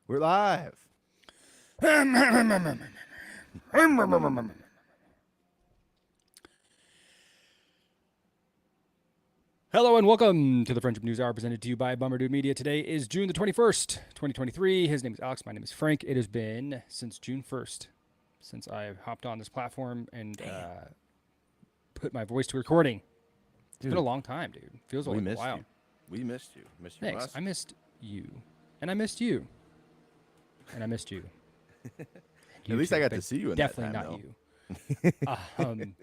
We're live. Hello and welcome to the Friendship News Hour presented to you by Bummer Dude Media. Today is June the 21st, 2023. His name is Alex. My name is Frank. It has been since June 1st since I've hopped on this platform and put my voice to recording. It's been a Dude, long time, dude. Feels we like a missed while. you. We missed you. Missed you from Thanks. us. I missed you. And I missed you. And I missed you. And At you least I too, got but to see you in that definitely time, not though. you.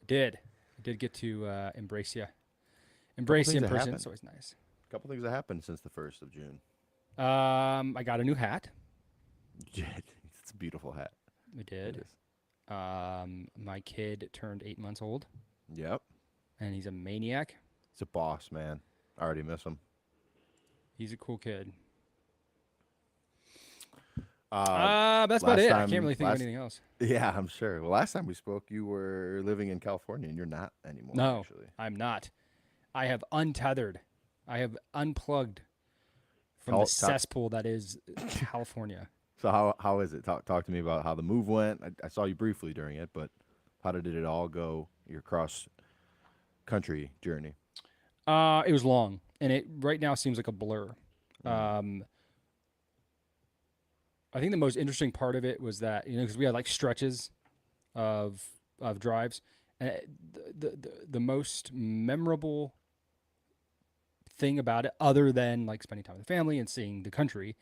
Did. I did get to embrace you. Embrace you things in have person. happened. It's always nice. A couple things that happened since the 1st of June. I got a new hat. It's a beautiful hat. We It did. is. My kid turned 8 months old, Yep. and he's a maniac. It's a boss, man. I already miss him. He's a cool kid. Uh, That's about it. I can't really think of anything else. Yeah, I'm sure. Well, last time we spoke, you were living in California, and you're not anymore, No, actually. I'm not. I have untethered. I have unplugged from How- the talk- cesspool that is California. So how is it? Talk to me about how the move went. I saw you briefly during it, but how did it all go? Your cross country journey. It was long, and it right now seems like a blur. Um, I think the most interesting part of it was that because we had like stretches of drives, and the most memorable thing about it, other than like spending time with the family and seeing the country,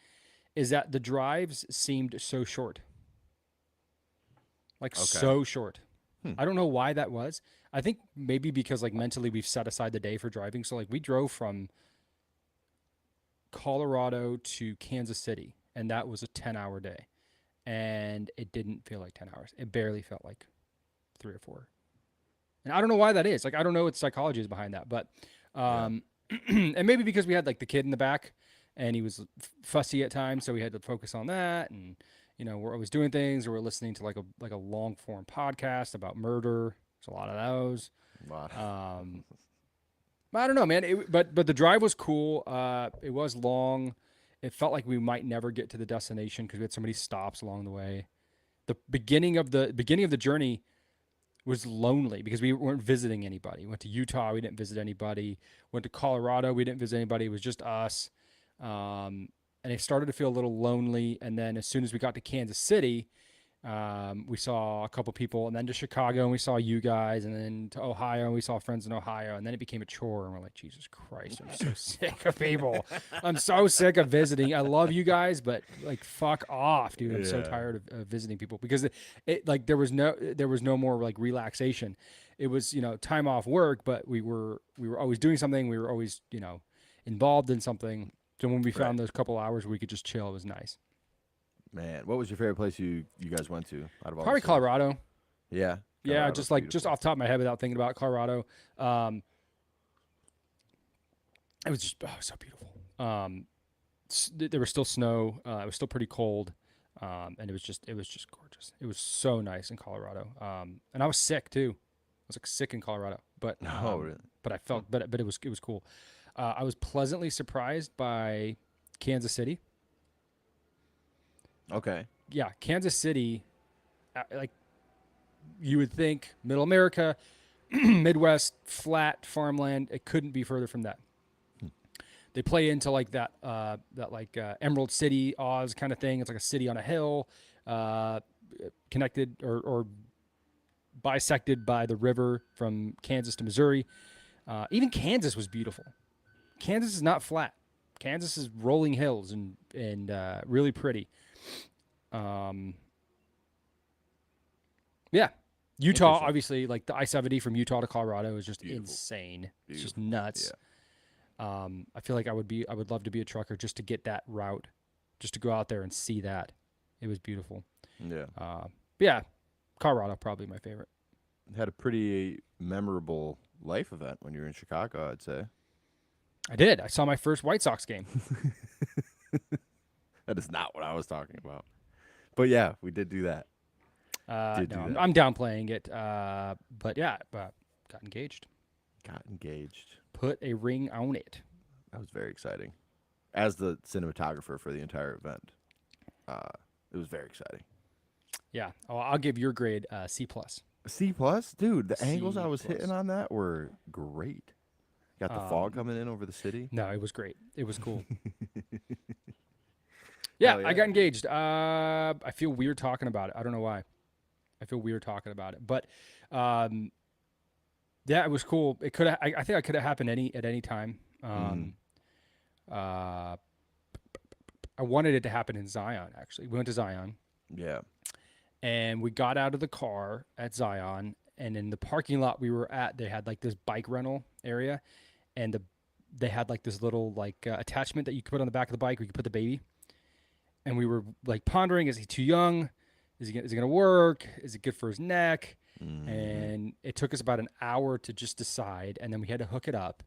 is that the drives seemed so short, like Okay. so short. Hmm. I don't know why that was. I think maybe because like mentally we've set aside the day for driving. So like we drove from Colorado to Kansas City, and that was a 10-hour day. And it didn't feel like 10 hours. It barely felt like 3 or 4. And I don't know why that is. Like, I don't know what psychology is behind that. But, Yeah. and maybe because we had like the kid in the back and he was fussy at times. So we had to focus on that. And, we're always doing things, or we're listening to like a long form podcast about murder. There's a lot of those. Wow. I don't know, man. But the drive was cool. It was long. It felt like we might never get to the destination because we had so many stops along the way. The beginning of the journey was lonely because we weren't visiting anybody. We went to Utah, we didn't visit anybody. Went to Colorado, we didn't visit anybody. It was just us. And it started to feel a little lonely. And then as soon as we got to Kansas City, we saw a couple people, and then to Chicago, and we saw you guys, and then to Ohio, and we saw friends in Ohio, and then it became a chore, and we're like, Jesus Christ, I'm so sick of people. I'm so sick of visiting. I love you guys, but like, fuck off, dude. I'm so Yeah. tired of visiting people because it like there was no more like relaxation. It was time off work, but we were always doing something. We were always involved in something. So when we Right. found those couple hours where we could just chill, it was nice. Man, what was your favorite place you guys went to out of all Probably the cities? Colorado. Yeah. Yeah, Colorado's just off beautiful. the top of my head without thinking about it, Colorado. It was just so beautiful. There was still snow. It was still pretty cold, and it was just gorgeous. It was so nice in Colorado. And I was sick too. I was like sick in Colorado, but Oh, really? but I felt but it was cool. I was pleasantly surprised by Kansas City. Okay. Yeah, Kansas City, like you would think, Middle America, Midwest, flat farmland. It couldn't be further from that. They play into like that Emerald City, Oz kind of thing. It's like a city on a hill, uh, connected or bisected by the river from Kansas to Missouri. Even Kansas was beautiful. Kansas is not flat. Kansas is rolling hills and really pretty. Yeah. Utah, Interesting. obviously, like the I-70 from Utah to Colorado is just Beautiful. insane. It's just Beautiful. nuts. I feel like I would love to be a trucker just to get that route, just to go out there and see that. It was beautiful. Yeah. But yeah, Colorado probably my favorite. Had a pretty memorable life event when you were in Chicago, I'd say. I did. I saw my first White Sox game. That is not what I was talking about. But yeah, we did do that. Did do that. I'm downplaying it. But yeah, got engaged. Got engaged. Put a ring on it. That was very exciting. as the cinematographer for the entire event. Uh, it was very exciting. Yeah. Oh, I'll give your grade C plus. C plus, dude. The angles I C was hitting plus. on that were great. Got the fog Um, coming in over the city. no, it was great. It was cool. Yeah, Hell I yeah, got dude. engaged. I feel weird talking about it. I don't know why. I feel weird talking about it, but um, yeah, it was cool. It could. I think it could have happened at any time. Mm-hmm. Uh, I wanted it to happen in Zion. Actually, we went to Zion Yeah. and we got out of the car at Zion, and in the parking lot we were at, they had like this bike rental area, and they had like this little like attachment that you could put on the back of the bike where you could put the baby. And we were like pondering: is he too young? Is it gonna work? Is it good for his neck? Mm-hmm. And it took us about an hour to just decide, and then we had to hook it up.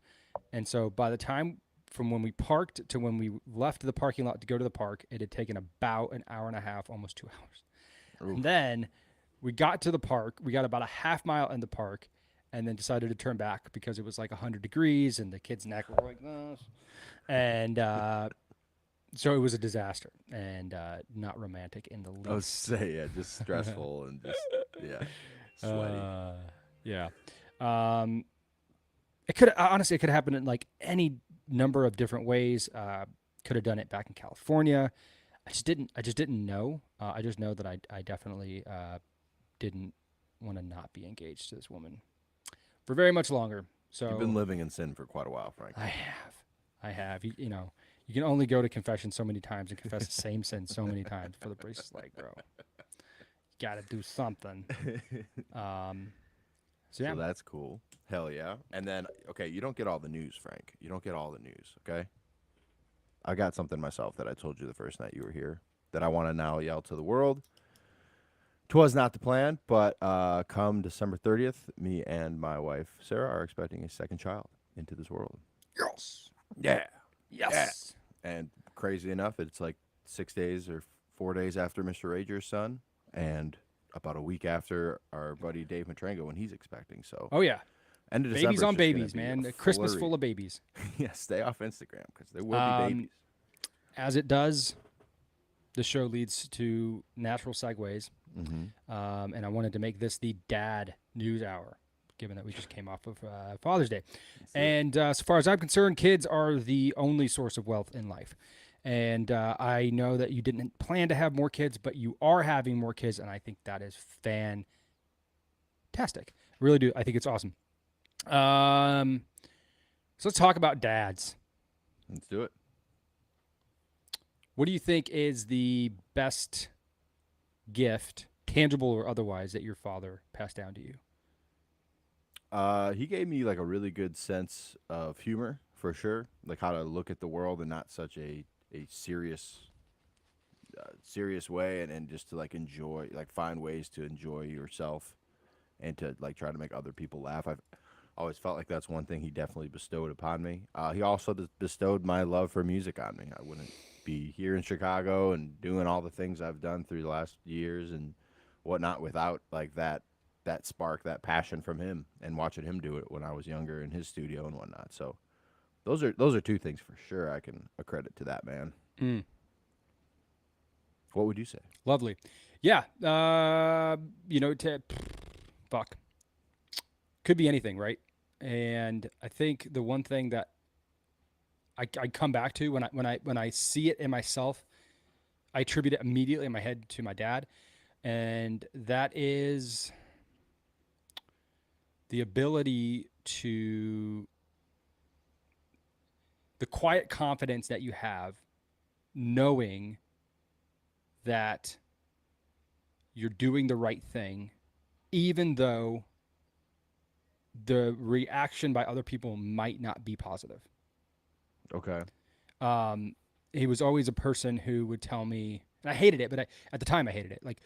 And so by the time from when we parked to when we left the parking lot to go to the park, it had taken about an hour and a half, almost 2 hours. And Oof. then we got to the park. We got about a half mile in the park, and then decided to turn back because it was like 100 degrees, and the kid's neck was like this. And so it was a disaster and not romantic in the I was least. say yeah, just stressful and just yeah, sweaty. uh, yeah. Um, it could honestly, it could happen in like any number of different ways. Could have done it back in California. I just didn't. I just didn't know. I just know that I definitely didn't want to not be engaged to this woman for very much longer. You've been So living in sin for quite a while, Frank. I have. I have. You know, you can only go to confession so many times and confess the same sin so many times for the priest is like, bro, you got to do something. Um, so yeah. So that's cool. Hell yeah. And then okay, you don't get all the news, Frank. You don't get all the news, okay? I got something myself that I told you the first night you were here that I want to now yell to the world. 'Twas not the plan, but come December 30th, me and my wife Sarah are expecting a second child into this world. Yes. Yeah. Yeah. Yes. And crazy enough, it's like 6 days or 4 days after Mr. Rager's son, and about a week after our buddy Dave Matrango when he's expecting. So Oh yeah. end of Babies December is on just gonna babies, be a man. A Christmas flurry. full of babies. Yeah, stay off Instagram because there will be Um, babies. as it does, the show leads to natural segues. Mm-hmm. And I wanted to make this the dad news hour, given that we just came off of Father's Day. That's it. And as far as I'm concerned, kids are the only source of wealth in life. And I know that you didn't plan to have more kids, but you are having more kids, and I think that is fantastic. I really do. I think it's awesome. So let's talk about dads. Let's do it. What do you think is the best gift, tangible or otherwise, that your father passed down to you? He gave me like a really good sense of humor for sure, like how to look at the world in not such a serious way, and just to like enjoy, like find ways to enjoy yourself, and to like try to make other people laugh. I've always felt like that's one thing he definitely bestowed upon me. He also bestowed my love for music on me. I wouldn't be here in Chicago and doing all the things I've done through the last years and whatnot without like that spark, that passion from him, and watching him do it when I was younger in his studio and whatnot. So those are two things for sure I can accredit to that man. Mm, What would you say? lovely. Yeah. Fuck. Could be anything, right? And I think the one thing that I come back to when I see it in myself, I attribute it immediately in my head to my dad, and that is the ability to the quiet confidence that you have knowing that you're doing the right thing, even though the reaction by other people might not be positive. Okay. Um, he was always a person who would tell me, and I hated it, but at the time I hated it. Like,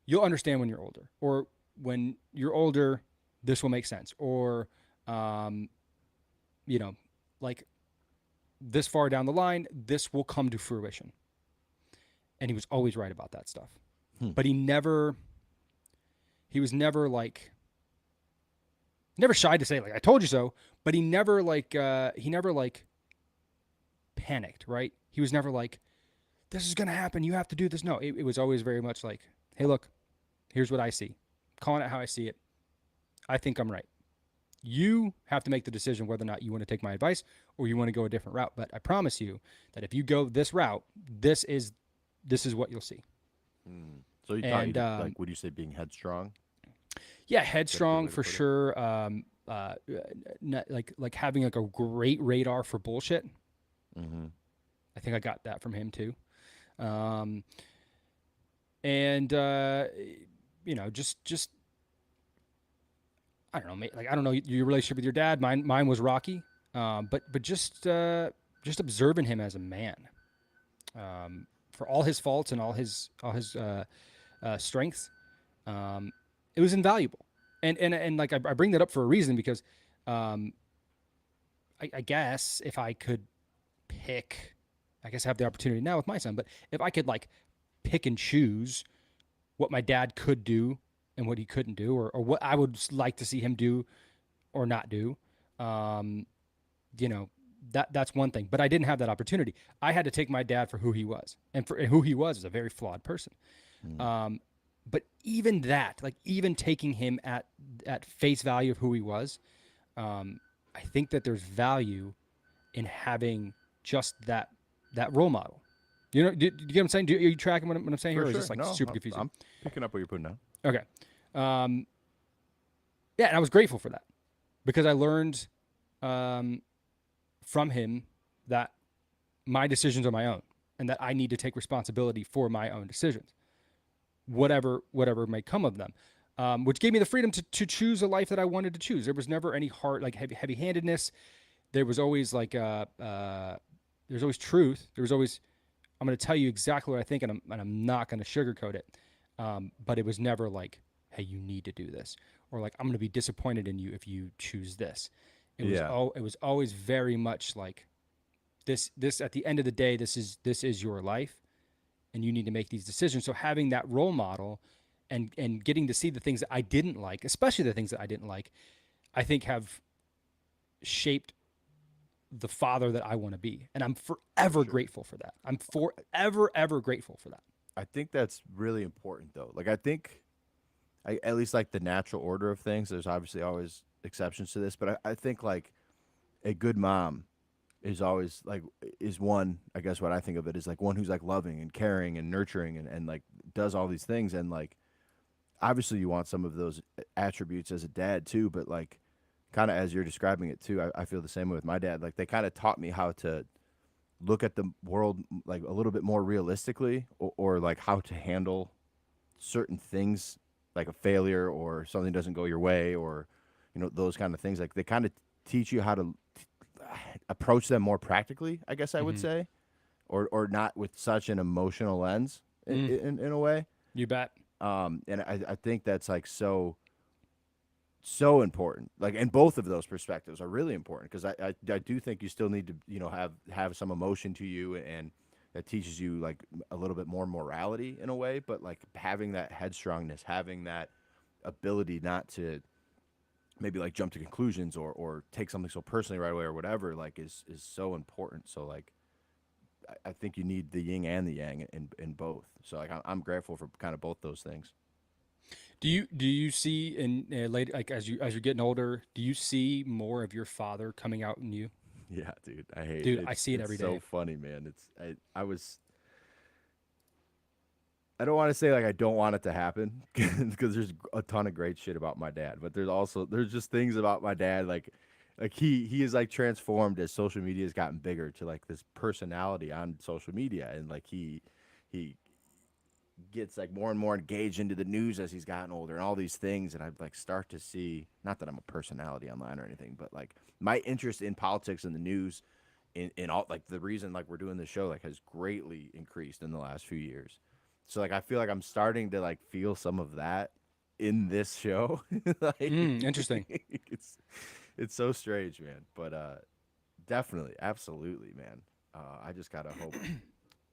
you'll understand when you're older, or when you're older, this will make sense, or, um, you know, like this far down the line, this will come to fruition. And he was always right about that stuff. Hmm. But he was never like, never shy to say like, I told you so, but he never like panicked, right? He was never like, this is going to happen. You have to do this. No, it was always very much like, hey, look, here's what I see. Calling it how I see it. I think I'm right. You have to make the decision whether or not you want to take my advice or you want to go a different route. But I promise you that if you go this route, this is what you'll see. Mm. So he taught you And to, like, would you say being headstrong? yeah, Is that a good headstrong way to for put it? sure. Like having like a great radar for bullshit. Mm-hmm. I think I got that from him too. Um, and just I don't know, like I don't know your relationship with your dad. Mine was rocky, but just observing him as a man, for all his faults and all his strengths, um, it was invaluable. And like I bring that up for a reason because, um, I guess if I could pick, I guess I have the opportunity now with my son, but if I could like pick and choose what my dad could do and what he couldn't do, or what I would like to see him do or not do, um, you know, that's one thing. But I didn't have that opportunity. I had to take my dad for who he was, and for who he was is a very flawed person. Mm. Um, but even that, like even taking him at face value of who he was, um, I think that there's value in having just that role model. Do you get what I'm saying? Are you tracking what I'm saying here, For or is sure. this like No, super confusing? I'm picking up what you're putting down. Okay. Um, yeah, and I was grateful for that because I learned, um, from him that my decisions are my own and that I need to take responsibility for my own decisions, whatever may come of them. Which gave me the freedom to choose a life that I wanted to choose. There was never any hard, like heavy handedness. There was always like there's always truth. There was always, I'm going to tell you exactly what I think, and I'm not going to sugarcoat it. But it was never like, hey, you need to do this, or like I'm going to be disappointed in you if you choose this. Yeah. It was always very much like this at the end of the day, this is your life, and you need to make these decisions. So having that role model, and getting to see the things that I didn't like, especially the things that I didn't like, I think have shaped the father that I want to be. And I'm For forever sure. grateful for that. I'm forever, ever grateful for that. I think that's really important, though. Like, I think, at least like the natural order of things, there's obviously always exceptions to this, but I think like a good mom is always like, is one, I guess what I think of it is like one who's like loving and caring and nurturing and like does all these things. And like, obviously you want some of those attributes as a dad too, but like, kind of as you're describing it too, I feel the same way with my dad. Like, they kind of taught me how to look at the world like a little bit more realistically, or like how to handle certain things, like a failure or something doesn't go your way, or those kind of things. Like, they kind of teach you how to approach them more practically, I guess I would Mm-hmm. say, or not with such an emotional lens Mm, in a way. you bet. And I think that's like so important. Like, and both of those perspectives are really important, because I do think you still need to have some emotion to you, and that teaches you like a little bit more morality in a way. But like, having that headstrongness, having that ability not to maybe like jump to conclusions, or take something so personally right away or whatever, like is so important. So like, I think you need the yin and the yang in both. So like, I'm grateful for kind of both those things. Do you see in later, like as you're getting older, do you see more of your father coming out in you? Yeah, dude, I hate Dude, I it's see it it's every so day. funny, man. I don't want to say like I don't want it to happen because there's a ton of great shit about my dad, but there's just things about my dad, like he is like transformed as social media has gotten bigger to like this personality on social media, and like he gets like more and more engaged into the news as he's gotten older and all these things. And I like start to see, not that I'm a personality online or anything, but like my interest in politics and the news in all, like the reason like we're doing this show like has greatly increased in the last few years. So like, I feel like I'm starting to like feel some of that in this show. Like, Interesting. it's it's so strange, man. But definitely, absolutely, man. I just gotta hope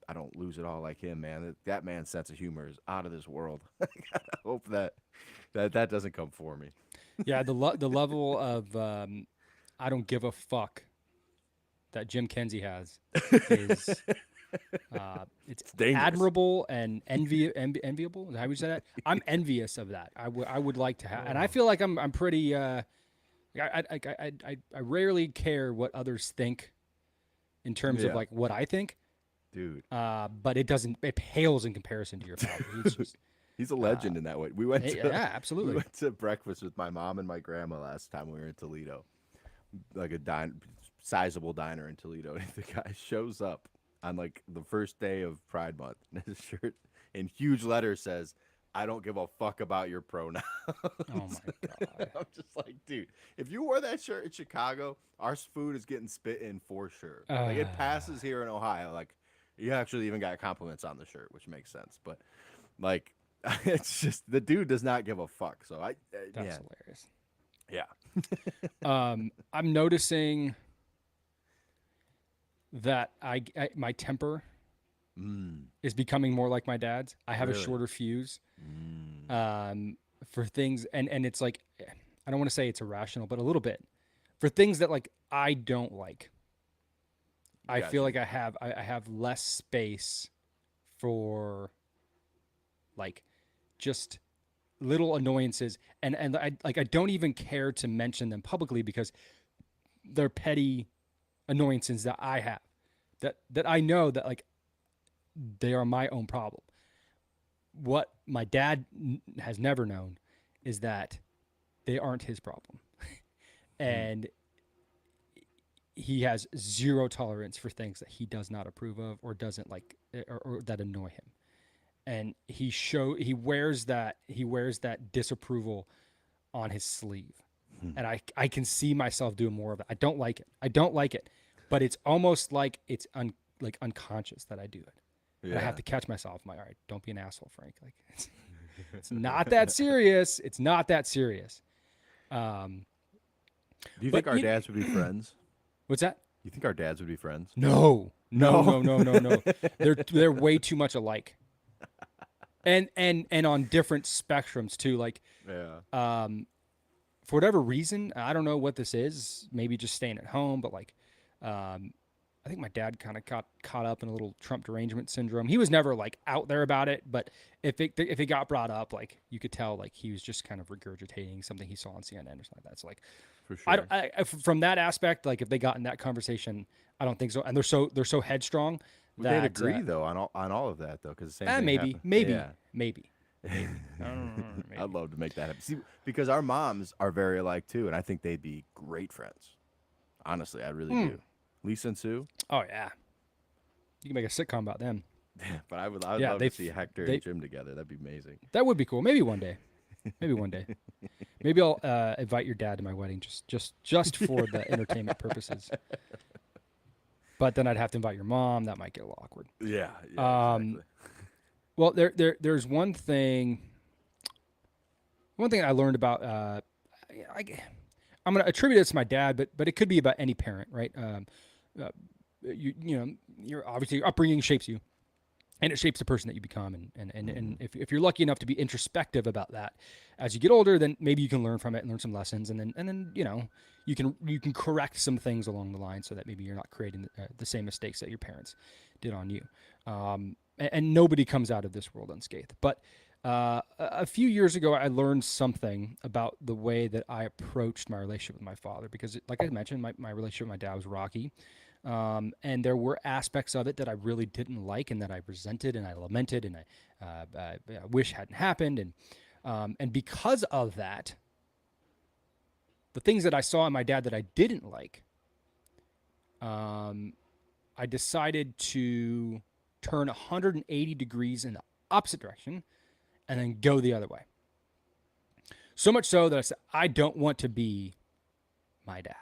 I don't lose it all like him, man. That man's sense of humor is out of this world. I gotta hope that doesn't come for me. Yeah, the level of I don't give a fuck that Jim Kenzie has is it's It's dangerous. admirable and enviable. Is that how you say that? I'm envious of that. I would like to have, and I feel like I'm pretty. I rarely care what others think in terms of Yeah, like what I think. dude. But it pales in comparison to your father. He's just He's a legend in that way. We went to yeah, we absolutely. went to breakfast with my mom and my grandma last time we were in Toledo, like a sizable diner in Toledo. And the guy shows up on like the first day of Pride Month, and his shirt in huge letters says, "I don't give a fuck about your pronouns." Oh my god. I'm just like, dude, if you wore that shirt in Chicago, our food is getting spit in for sure. Like it passes here in Ohio. Like you actually even got compliments on the shirt, which makes sense. But like, it's just the dude does not give a fuck. So That's yeah, hilarious. yeah, I'm noticing that my temper is becoming more like my dad's. I have a really. shorter fuse Mm, for things, and it's like I don't want to say it's irrational, but a little bit for things that like I don't like. I feel gotcha. like I have less space for like just little annoyances, and I don't even care to mention them publicly because they're petty annoyances that I have that I know that like they are my own problem. What my dad has never known is that they aren't his problem. Mm, And he has zero tolerance for things that he does not approve of or doesn't like or that annoy him. And he wears that disapproval on his sleeve. mm. And I can see myself doing more of it. I don't like it. I don't like it. But it's almost like it's like unconscious that I do it. And I have Yeah. to catch myself. I'm like, all right, don't be an asshole, Frank. Like it's not that serious. It's not that serious. Um, Do you but think our dads would be friends? what's that? You think our dads would be friends? No, no, No. no, no, no, no. They're way too much alike, and on different spectrums too. Like, Yeah. for whatever reason, I don't know what this is. Maybe just staying at home, but like, um, I think my dad kind of got caught up in a little Trump derangement syndrome. He was never like out there about it, but if it got brought up, like you could tell, like he was just kind of regurgitating something he saw on CNN or something like that. It's like For I don't sure. from that aspect, like if they got in that conversation, I don't think so. And they're so headstrong Would they'd that agree though on all of that though, because the same thing maybe, happened. maybe, Yeah. maybe, maybe, I don't know, I'd maybe. love to make that happen. See, because our moms are very alike too, and I think they'd be great friends. Honestly, I really Hmm. do. Lisa and Sue, Oh yeah, you can make a sitcom about them. but I would Yeah, love to see Hector they and Jim together. That'd be amazing. that would be cool. Maybe one day. Maybe one day. Maybe I'll invite your dad to my wedding just for the entertainment purposes. But then I'd have to invite your mom. That might get a little awkward. Yeah, yeah, Um, exactly. well, there's one thing I learned about. I, I'm going to attribute it to my dad, but it could be about any parent, right? Uh, your obviously your upbringing shapes you, and it shapes the person that you become. And if you're lucky enough to be introspective about that as you get older, then maybe you can learn from it and learn some lessons, and then you can correct some things along the line so that maybe you're not creating the same mistakes that your parents did on you. And nobody comes out of this world unscathed. But a few years ago, I learned something about the way that I approached my relationship with my father because, like I mentioned, my relationship with my dad was rocky. And there were aspects of it that I really didn't like and that I resented and I lamented and I wish hadn't happened. And because of that, the things that I saw in my dad that I didn't like, I decided to turn 180 degrees in the opposite direction and then go the other way. So much so that I said, I don't want to be my dad.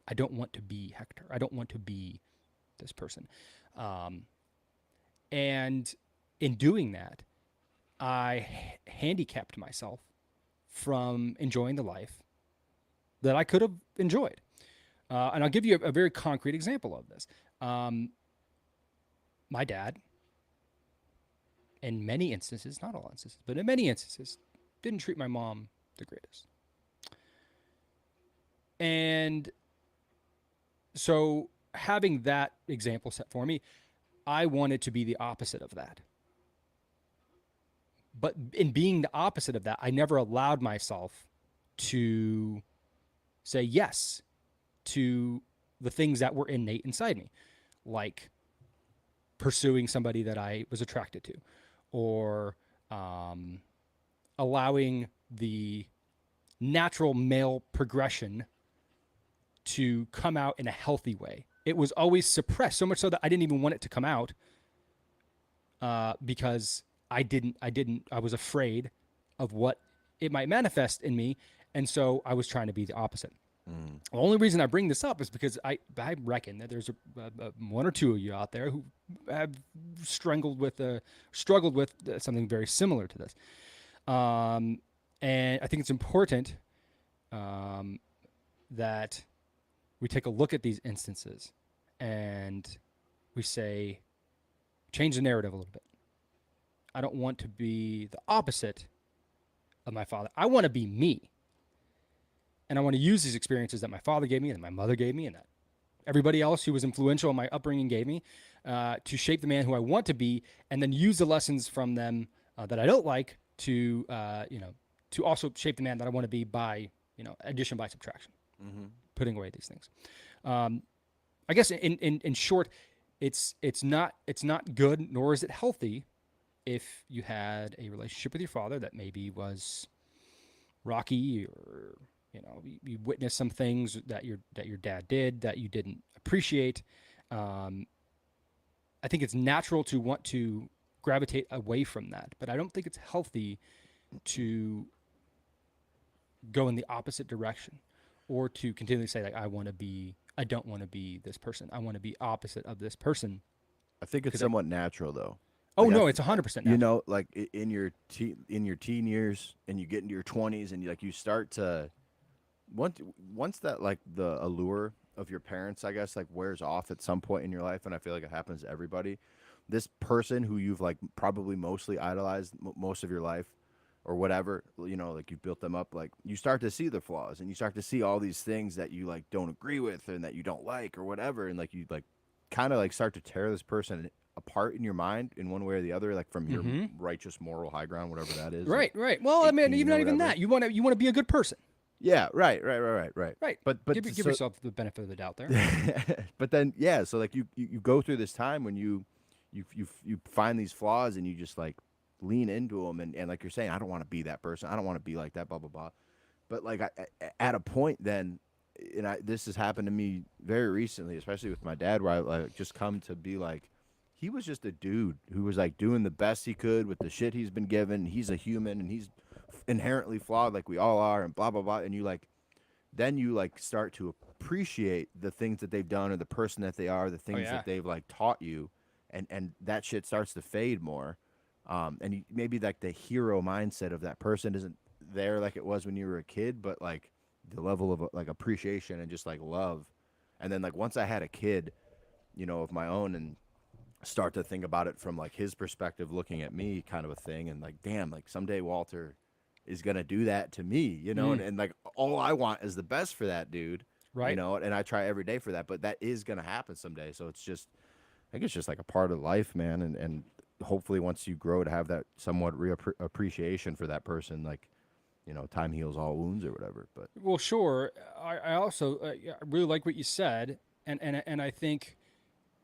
I don't want to be Hector. I don't want to be this person. And in doing that, I handicapped myself from enjoying the life that I could have enjoyed. And I'll give you a very concrete example of this. My dad, in many instances, not all instances, but in many instances, didn't treat my mom the greatest. And so having that example set for me, I wanted to be the opposite of that. But in being the opposite of that, I never allowed myself to say yes to the things that were innate inside me, like pursuing somebody that I was attracted to, or um, allowing the natural male progression to come out in a healthy way. It was always suppressed, so much so that I didn't even want it to come out because I was afraid of what it might manifest in me, and so I was trying to be the opposite. Mm. The only reason I bring this up is because I reckon that there's one or two of you out there who have struggled with something very similar to this, and I think it's important um, that we take a look at these instances and we say, change the narrative a little bit. I don't want to be the opposite of my father. I want to be me. And I want to use these experiences that my father gave me and my mother gave me and that everybody else who was influential in my upbringing gave me to shape the man who I want to be, and then use the lessons from them that I don't like to, to also shape the man that I want to be by, addition by subtraction, Mm-hmm. putting away these things. I guess in short, it's not good, nor is it healthy if you had a relationship with your father that maybe was rocky, or you witnessed some things that your dad did that you didn't appreciate. I think it's natural to want to gravitate away from that, but I don't think it's healthy to go in the opposite direction, or to continually say like I don't want to be this person. I want to be opposite of this person. I think it's somewhat natural though. Oh Like no, it's 100% you natural. know, like in your in your teen years, and you get into your 20s, and you start to once that like the allure of your parents, I guess, like wears off at some point in your life, and I feel like it happens to everybody. This person who you've like probably mostly idolized most of your life, or whatever, like you built them up, like you start to see the flaws, and you start to see all these things that you like don't agree with and that you don't like or whatever, and like you like kind of like start to tear this person apart in your mind in one way or the other, like from your Mm-hmm. righteous moral high ground, whatever that is, at Right, right. Well, I mean, 18 even or not even whatever. that. You want to be a good person. Yeah, right. Right. But Give so yourself the benefit of the doubt there. but then yeah, so like you go through this time when you find these flaws, and you just like lean into them, and like you're saying, I don't want to be that person. I don't want to be like that, blah blah blah. But like at a point then, and this has happened to me very recently, especially with my dad, where I like just come to be like, he was just a dude who was like doing the best he could with the shit he's been given. He's a human, and he's inherently flawed like we all are, and blah blah blah. And you like then you like start to appreciate the things that they've done, or the person that they are, the Oh things yeah. that they've like taught you, and that shit starts to fade more. And maybe like the hero mindset of that person isn't there like it was when you were a kid, but like the level of like appreciation and just like love. And then like once I had a kid, of my own, and start to think about it from like his perspective looking at me, kind of a thing, and like damn, like someday Walter is gonna do that to me, Mm, and like all I want is the best for that dude, right. and I try every day for that, but that is gonna happen someday. So it's just, I think it's just like a part of life, man. And hopefully once you grow to have that somewhat appreciation for that person, like time heals all wounds or whatever. But Well, sure. I also yeah, I really like what you said, and I think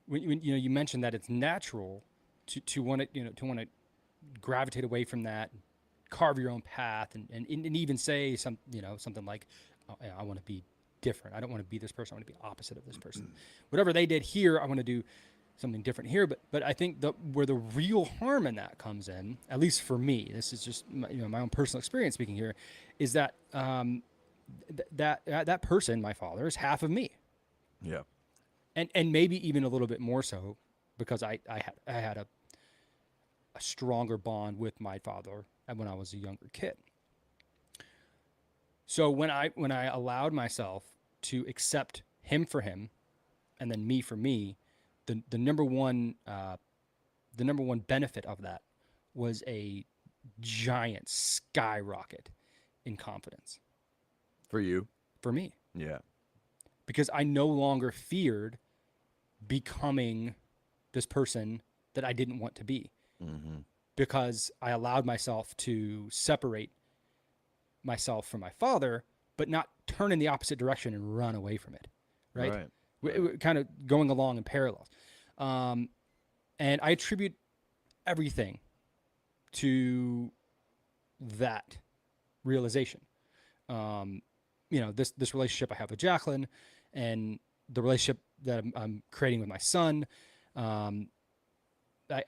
when you mentioned that it's natural to want to gravitate away from that, carve your own path, and even say something like, oh, yeah, I want to be different. I don't want to be this person. I want to be opposite of this person. Whatever they did here, I want to do something different here. But I think where the real harm in that comes in, at least for me, this is just my own personal experience speaking here, is that that person, my father, is half of me, yeah, and maybe even a little bit more so because I had a stronger bond with my father when I was a younger kid. So when I allowed myself to accept him for him, and then me for me, the number one benefit of that was a giant skyrocket in confidence for you, for me, yeah, because I no longer feared becoming this person that I didn't want to be Mm-hmm. because I allowed myself to separate myself from my father, but not turn in the opposite direction and run away from it, right? Right. Right. Kind of going along in parallels. Um, and I attribute everything to that realization. Um, this relationship I have with Jacqueline, and the relationship that I'm creating with my son. Um,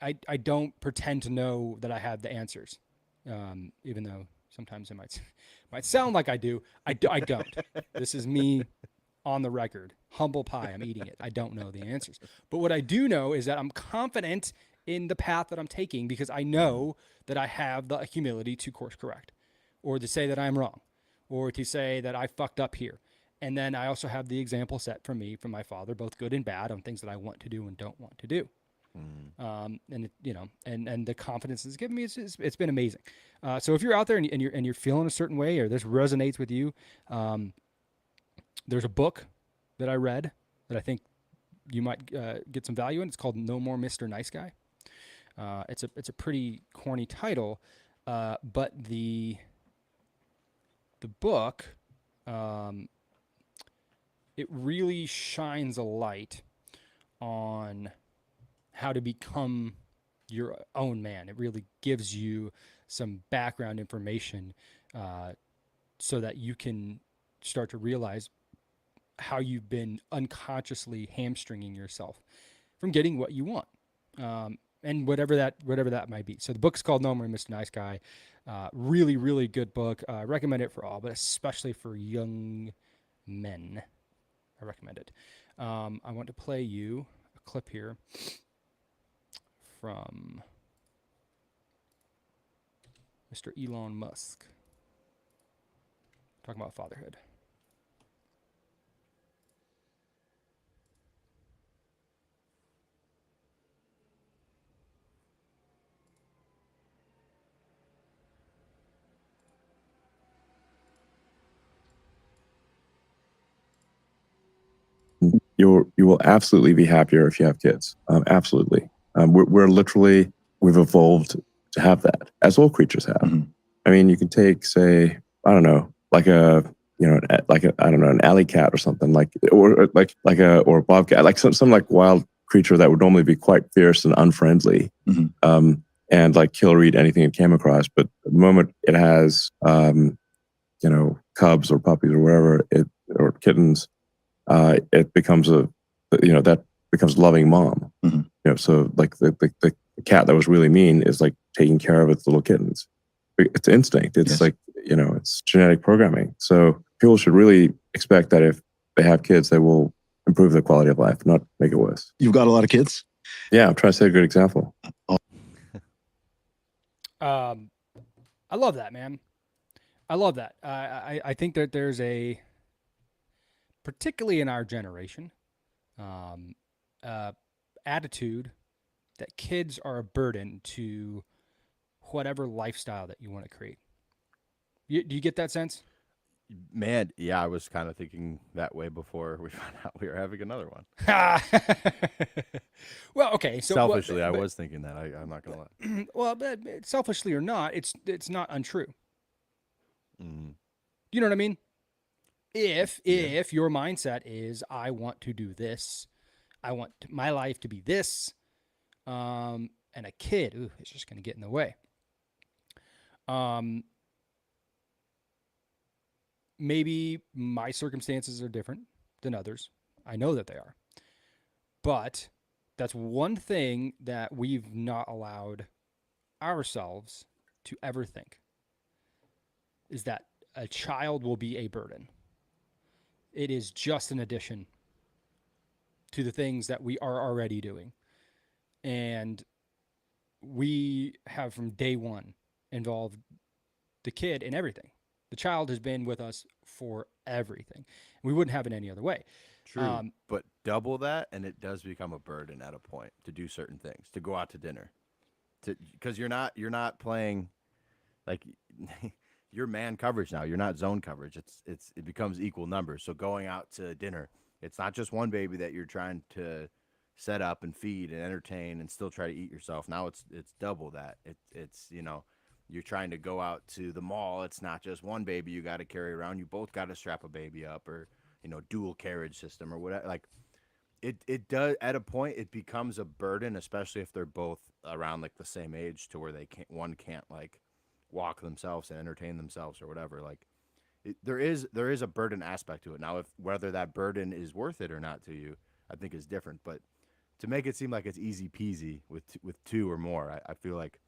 I don't pretend to know that I have the answers, even though sometimes it might sound like I do. I don't. This is me on the record. Humble pie. I'm eating it. I don't know the answers. But what I do know is that I'm confident in the path that I'm taking because I Mm-hmm. know that I have the humility to course correct or to say that I'm wrong or to say that I fucked up here. And then I also have the example set for me from my father, both good and bad, on things that I want to do and don't want to do. Mm-hmm. And the confidence it's given me, it's been amazing. So if you're out there and you're feeling a certain way or this resonates with you, um, there's a book that I read that I think you might get some value in. It's called No More Mr. Nice Guy. It's a pretty corny title, but the book um, it really shines a light on how to become your own man. It really gives you some background information uh, so that you can start to realize how you've been unconsciously hamstringing yourself from getting what you want, and whatever that might be. So the book's called No More Mr. Nice Guy. Really, really good book. I recommend it for all, but especially for young men. I recommend it. I want to play you a clip here from Mr. Elon Musk talking about fatherhood. You will absolutely be happier if you have kids. Absolutely. We're literally, we've evolved to have that, as all creatures have. Mhm. I mean, you can take, say, I don't know, like I don't know, an alley cat or something, or a bobcat, like some like wild creature that would normally be quite fierce and unfriendly, Mhm. and like kill or eat anything it came across. But the moment it has, cubs or puppies or whatever, or kittens, it becomes that becomes loving mom. Mhm. So like the cat that was really mean is like taking care of its little kittens. It's instinct. It's Yes. like, it's genetic programming. So people should really expect that if they have kids, they will improve their quality of life, not make it worse. You've got a lot of kids? Yeah, I'm trying to set a good example. I love that, man. I love that. I think that there's a, particularly in our generation, um, uh, attitude that kids are a burden to whatever lifestyle that you want to create. Do you get that sense? Man, yeah, I was kind of thinking that way before we found out we were having another one. Well, okay. So Selfishly, I was thinking that. I'm not gonna lie. well, but selfishly or not, it's not untrue. Mm-hmm. You know what I mean? Yeah. If your mindset is I want to do this, I want my life to be this, and a kid, it's just going to get in the way. Um, maybe my circumstances are different than others. I know that they are, but that's one thing that we've not allowed ourselves to ever think is that a child will be a burden. It is just an addition to the things that we are already doing. And we have from day one involved the kid in everything. The child has been with us for everything. We wouldn't have it any other way. True, but double that, and it does become a burden at a point to do certain things, to go out to dinner, because you're not playing like you're man coverage now. You're not zone coverage. It becomes equal numbers. So going out to dinner, it's not just one baby that you're trying to set up and feed and entertain and still try to eat yourself. Now it's double that. It's you're trying to go out to the mall. It's not just one baby you got to carry around. You both got to strap a baby up, or dual carriage system or whatever. Like it does at a point it becomes a burden, especially if they're both around like the same age to where one can't like walk themselves and entertain themselves or whatever. Like there is a burden aspect to it. Now, if whether that burden is worth it or not to you, I think is different. But to make it seem like it's easy peasy with two or more, I feel like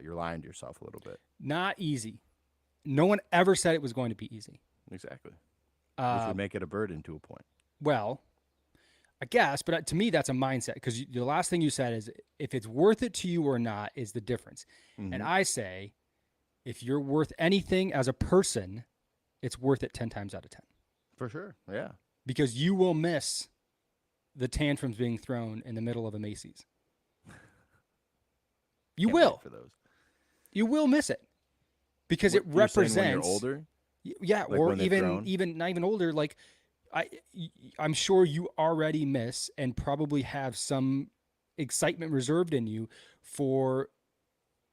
you're lying to yourself a little bit. Not easy. No one ever said it was going to be easy. Exactly. Which would make it a burden to a point. Well, I guess, but to me, that's a mindset, because the last thing you said is if it's worth it to you or not is the difference. And I say, if you're worth anything as a person, it's worth it 10 times out of 10. For sure. Yeah. Because you will miss the tantrums being thrown in the middle of a Macy's. You Can't will. wait for those. You will miss it. Because it You're saying represents when you're older. Yeah, Like or when they've grown? even not even older. Like I'm sure you already miss and probably have some excitement reserved in you for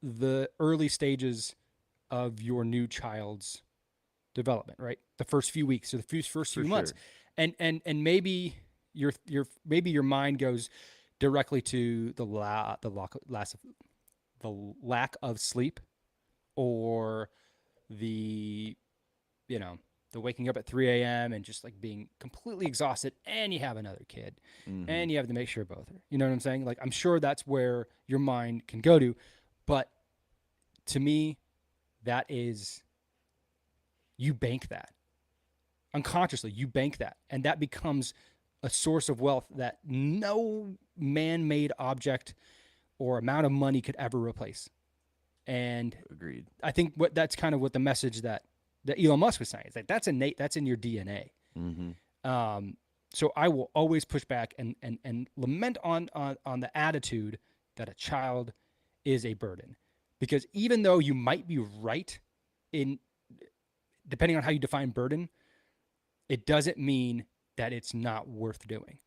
the early stages of your new child's development, right? The first few weeks or the first few For months, sure. and maybe your mind goes directly to the lack of sleep, or the the waking up at 3 a.m. and just like being completely exhausted, and you have another kid, and you have to make sure both are, you know what I'm saying? Like, I'm sure that's where your mind can go to, but to me, that is, you bank that unconsciously, you bank that, and that becomes a source of wealth that no man-made object or amount of money could ever replace. And Agreed. I think that's kind of what the message that Elon Musk was saying. It's like, that's innate, that's in your DNA. So I will always push back and lament on the attitude that a child is a burden, because even though you might be right in, depending on how you define burden, it doesn't mean that it's not worth doing.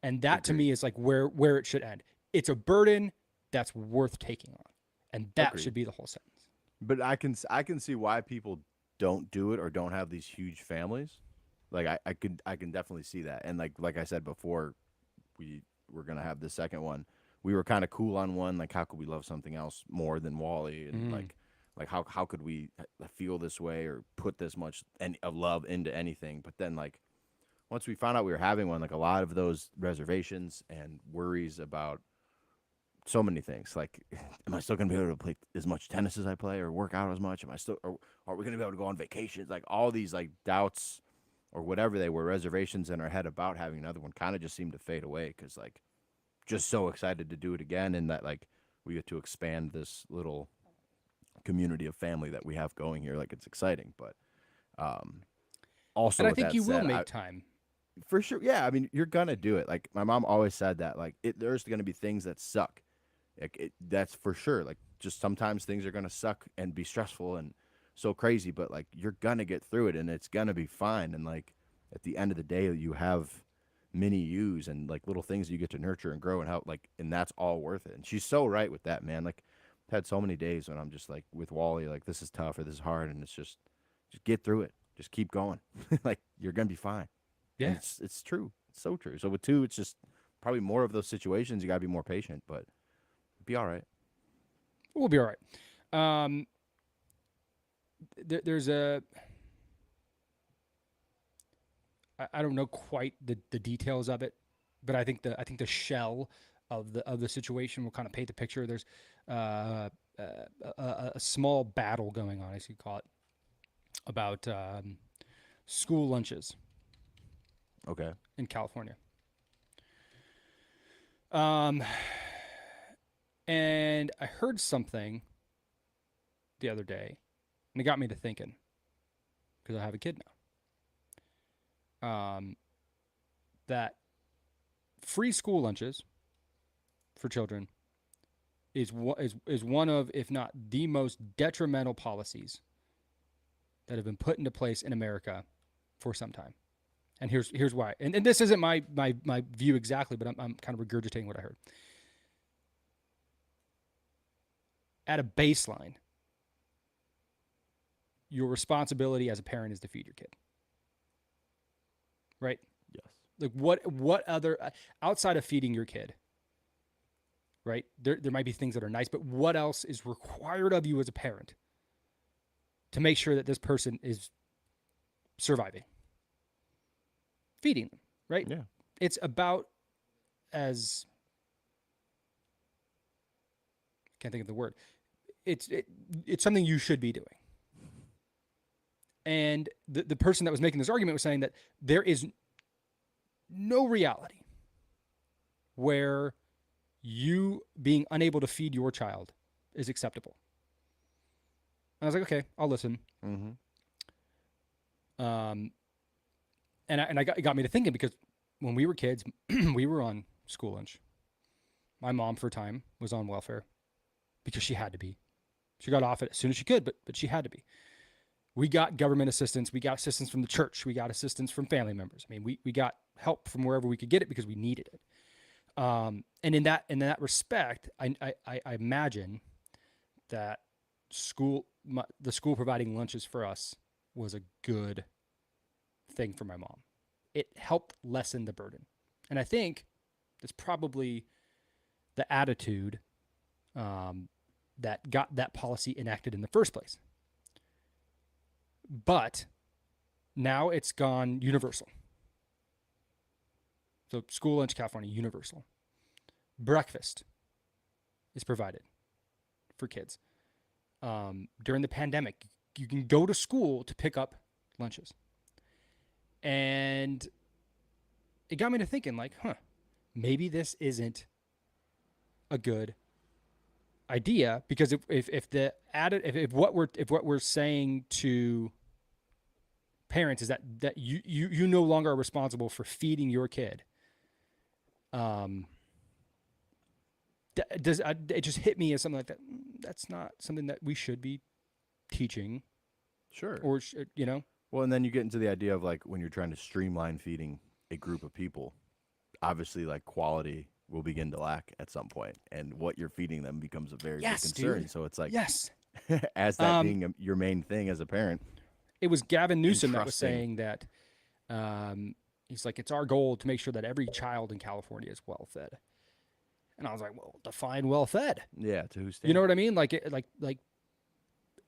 And that to me is like where it should end. It's a burden that's worth taking on, and that Agreed. should be the whole sentence. But I can see why people don't do it or don't have these huge families. Like I can definitely see that. And like I said before, we were gonna have the second one. We were kind of cool on one. Like, how could we love something else more than Wally? And like how could we feel this way or put this much of love into anything? But then like once we found out we were having one, like a lot of those reservations and worries about so many things. Like, am I still going to be able to play as much tennis as I play, or work out as much? Am I still, or are we going to be able to go on vacations? Like, all these like doubts or whatever they were, reservations in our head about having another one, kind of just seemed to fade away, because like just so excited to do it again, and that like we get to expand this little community of family that we have going here. Like, it's exciting, but also And I with think that you will said, make time. for sure, yeah. I mean, you're gonna do it. Like my mom always said that. Like there's gonna be things that suck. Like that's for sure. Like, just sometimes things are gonna suck and be stressful and so crazy, but like you're gonna get through it and it's gonna be fine. And like at the end of the day, you have mini yous and like little things that you get to nurture and grow and help. Like, and that's all worth it. And she's so right with that, man. Like, I've had so many days when I'm just like with Wally, like this is tough or this is hard, and it's just get through it. Just keep going. Like, you're gonna be fine. Yeah. And it's true. It's so true. So with two, it's just probably more of those situations. You gotta be more patient, but be all right. We'll be all right. There's I don't know quite the details of it, but I think the shell of the situation will kind of paint the picture. There's a small battle going on, as you call it, about school lunches Okay. in California. And I heard something the other day, and it got me to thinking, because I have a kid now. That free school lunches for children is one of, if not the most detrimental policies that have been put into place in America for some time. And here's why. And this isn't my view exactly, but I'm kind of regurgitating what I heard. At a baseline, your responsibility as a parent is to feed your kid. Right? Yes. Like what other outside of feeding your kid, right? There might be things that are nice, but what else is required of you as a parent to make sure that this person is surviving? Feeding them, right? Yeah. It's about as can't think of the word. It's something you should be doing. And the person that was making this argument was saying that there is no reality where you being unable to feed your child is acceptable. And I was like, okay, I'll listen. Mm-hmm. And it got me to thinking, because when we were kids, we were on school lunch. My mom, for a time, was on welfare because she had to be. She got off it as soon as she could, but she had to be. We got government assistance. We got assistance from the church. We got assistance from family members. I mean, we got help from wherever we could get it because we needed it. And in that respect, I imagine that the school providing lunches for us was a good thing for my mom. It helped lessen the burden. And I think that's probably the attitude that got that policy enacted in the first place. But now it's gone universal. So school lunch California, universal. Breakfast is provided for kids. During the pandemic, you can go to school to pick up lunches. And it got me to thinking, like, maybe this isn't a good idea, because if what we're saying to parents is that you no longer are responsible for feeding your kid, it just hit me as something like that. That's not something that we should be teaching. Sure. Or Well, and then you get into the idea of, like, when you're trying to streamline feeding a group of people, obviously, like, quality will begin to lack at some point, and what you're feeding them becomes a very big concern. Dude. So it's like, yes, as that being your main thing as a parent. It was Gavin Newsom that was Interesting. saying that. He's like, it's our goal to make sure that every child in California is well fed. And I was like, well, define well fed. Yeah, to whose You know standard? what I mean? Like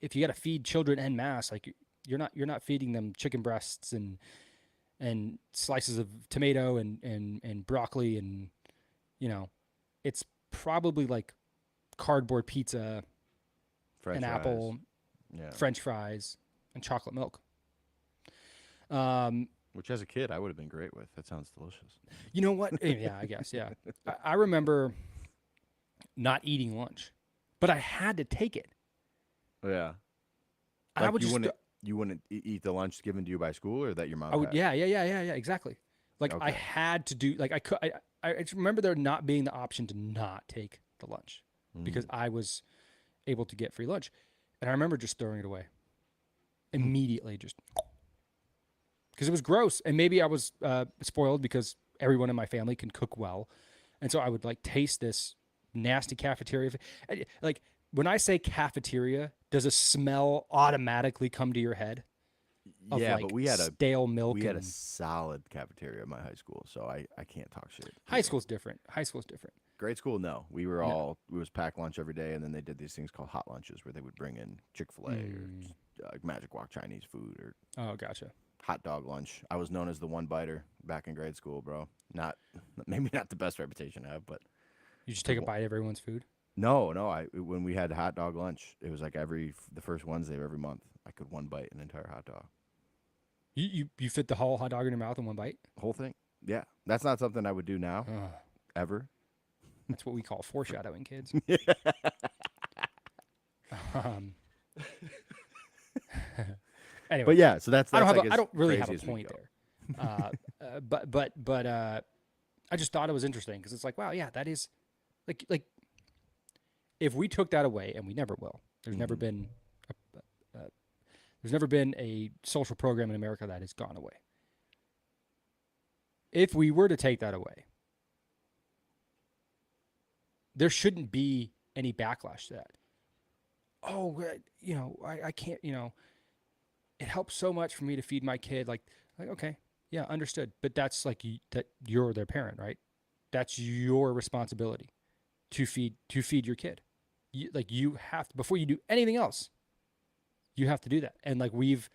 if you got to feed children en masse, like you're not feeding them chicken breasts and slices of tomato and broccoli, and it's probably like cardboard pizza, French an fries. apple, Yeah. French fries, and chocolate milk. Which, as a kid, I would have been great with. That sounds delicious. You know what? Yeah, I guess. Yeah. I remember not eating lunch, but I had to take it. Yeah. I Like, would you wouldn't eat the lunch given to you by school, or that your mom I would, had? yeah, exactly. Like I Okay. had to do, like I just remember there not being the option to not take the lunch because I was able to get free lunch. And I remember just throwing it away immediately, just because it was gross. And maybe I was spoiled because everyone in my family can cook well. And so I would like taste this nasty cafeteria. Like, when I say cafeteria, does a smell automatically come to your head? Of Yeah, like but we had a stale milk. we had a and solid cafeteria at my high school, so I can't talk shit. high school's different. High school's different. Grade school, no. We was packed lunch every day, and then they did these things called hot lunches where they would bring in Chick-fil-A or Magic Walk Chinese food or Oh, gotcha. hot dog lunch. I was known as the one biter back in grade school, bro. Maybe not the best reputation I have, but You just take a bite of everyone's food. no. When we had hot dog lunch, it was like the first Wednesday of every month, I could one bite an entire hot dog. You fit the whole hot dog in your mouth in one bite. Whole thing. Yeah, that's not something I would do now, Ugh. ever. That's what we call foreshadowing, kids. um, anyway, But yeah, so that's I don't like have. I as don't really have crazy a as we point go. there. But I just thought it was interesting because it's like, wow, yeah, that is like if we took that away, and we never will. There's never been a social program in America that has gone away. if we were to take that away, there shouldn't be any backlash to that. Oh, I can't, it helps so much for me to feed my kid. Like okay, yeah, understood. But that's like that you're their parent, right? That's your responsibility to feed your kid. You have to, before you do anything else, you have to do that. And like we've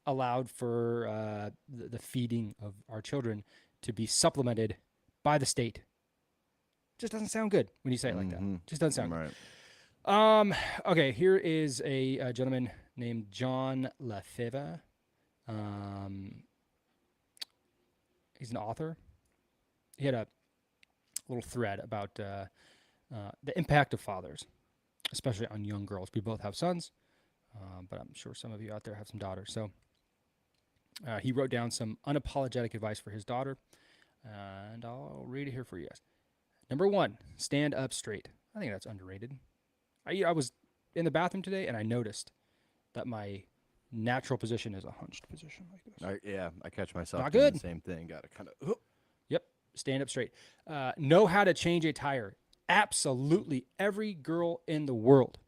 allowed for the feeding of our children to be supplemented by the state. Just doesn't sound good when you say it like that. Just doesn't sound Right. good. Okay, here is a gentleman named John Lefebvre. He's an author. He had a little thread about the impact of fathers, especially on young girls. We both have sons, but I'm sure some of you out there have some daughters. So he wrote down some unapologetic advice for his daughter, and I'll read it here for you guys. Number 1, stand up straight. I think that's underrated. I was in the bathroom today, and I noticed that my natural position is a hunched position like this. I catch myself Not doing good. the same thing. Got to kind of. Yep, stand up straight. Know how to change a tire. Absolutely every girl in the world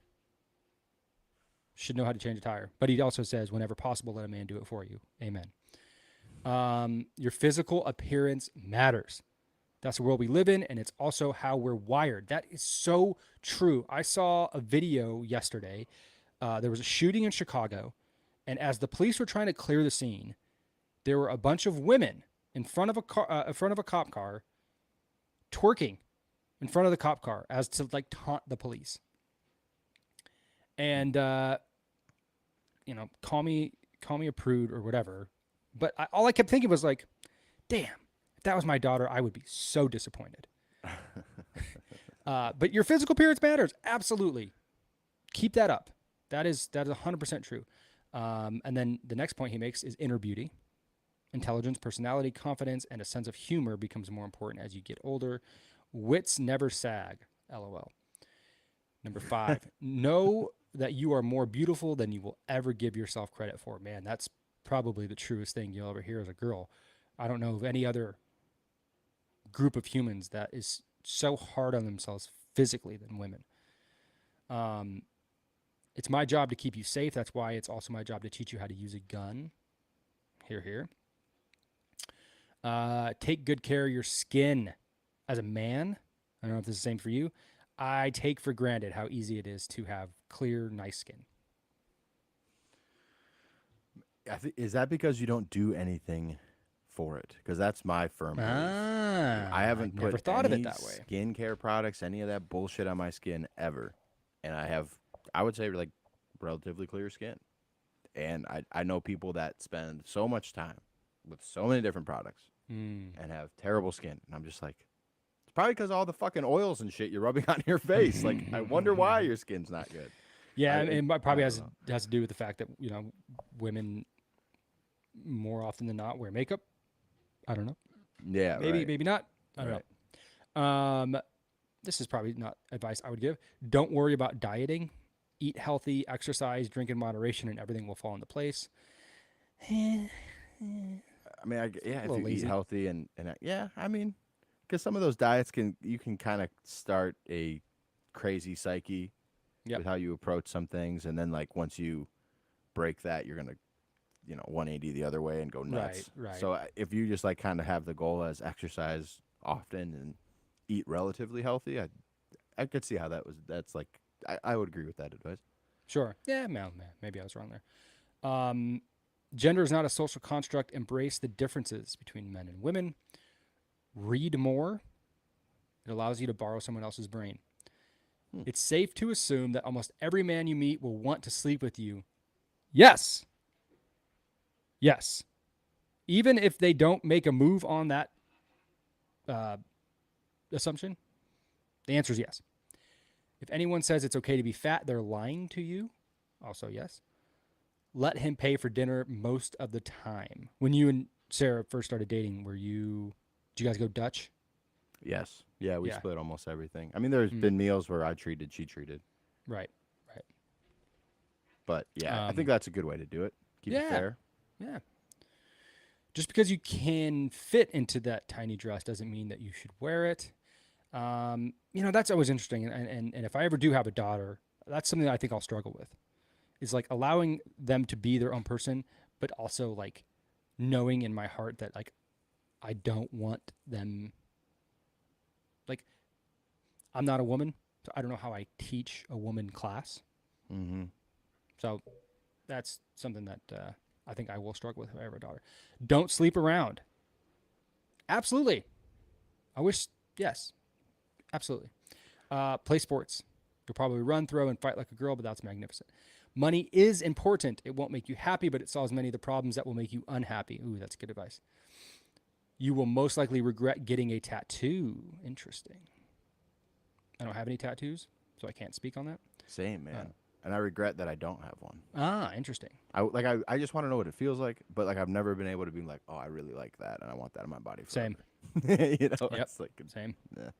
should know how to change a tire. But he also says, whenever possible, let a man do it for you. Amen. Your physical appearance matters. That's the world we live in, and it's also how we're wired. That is so true. I saw a video yesterday. There was a shooting in Chicago, and as the police were trying to clear the scene, there were a bunch of women in front of a car, in front of a cop car, twerking in front of the cop car as to like taunt the police. And call me a prude or whatever, but all I kept thinking was like, damn. If that was my daughter, I would be so disappointed. But your physical appearance matters. Absolutely. Keep that up. That is 100% true. And then the next point he makes is inner beauty. Intelligence, personality, confidence, and a sense of humor becomes more important as you get older. Wits never sag. LOL. Number 5, know that you are more beautiful than you will ever give yourself credit for. Man, that's probably the truest thing you'll ever hear as a girl. I don't know of any other group of humans that is so hard on themselves physically than women. It's my job to keep you safe. That's why it's also my job to teach you how to use a gun. Here. Take good care of your skin. As a man, I don't know if this is the same for you, I take for granted how easy it is to have clear, nice skin. Is that because you don't do anything for it? Because that's my firm belief. I haven't never put thought of any it that way. skincare products, any of that bullshit on my skin ever, and I would say like relatively clear skin, and I know people that spend so much time with so many different products and have terrible skin, and I'm just like, it's probably because all the fucking oils and shit you're rubbing on your face. Like, I wonder why your skin's not good. Yeah, it probably has to do with the fact that women more often than not wear makeup. I don't know. Yeah, Maybe not. I don't know. This is probably not advice I would give. Don't worry about dieting. Eat healthy, exercise, drink in moderation, and everything will fall into place. I mean, if you eat healthy and I mean, because some of those diets you can kind of start a crazy psyche with how you approach some things, and then like once you break that, you're gonna 180 the other way and go nuts. Right. So if you just like kind of have the goal as exercise often and eat relatively healthy, I could see how that's like I would agree with that advice. Sure. Yeah, man, maybe I was wrong there. Gender is not a social construct. Embrace the differences between men and women. Read more. It allows you to borrow someone else's brain. It's safe to assume that almost every man you meet will want to sleep with you. Yes. Even if they don't make a move on that assumption, the answer is yes. If anyone says it's okay to be fat, they're lying to you. Also, yes. Let him pay for dinner most of the time. When you and Sarah first started dating, did you guys go Dutch? Yes. Yeah, we split almost everything. I mean, there's been meals where I treated, she treated. Right. But yeah, I think that's a good way to do it. Keep it fair. Yeah. just because you can fit into that tiny dress doesn't mean that you should wear it. That's always interesting. And if I ever do have a daughter, that's something that I think I'll struggle with is like allowing them to be their own person, but also like knowing in my heart that like I don't want them, like, I'm not a woman. So I don't know how I teach a woman class. Mm-hmm. So that's something that I think I will struggle with if I have a daughter. Don't sleep around. Absolutely. I wish, yes, absolutely. Play sports. You'll probably run, throw, and fight like a girl, but that's magnificent. Money is important. It won't make you happy, but it solves many of the problems that will make you unhappy. Ooh, that's good advice. You will most likely regret getting a tattoo. Interesting. I don't have any tattoos, so I can't speak on that. Same, man. And I regret that I don't have one. Ah, interesting. I just want to know what it feels like, but like I've never been able to be like, oh, I really like that, and I want that in my body forever. Same. Yep. Yep. It's like Same. Yeah.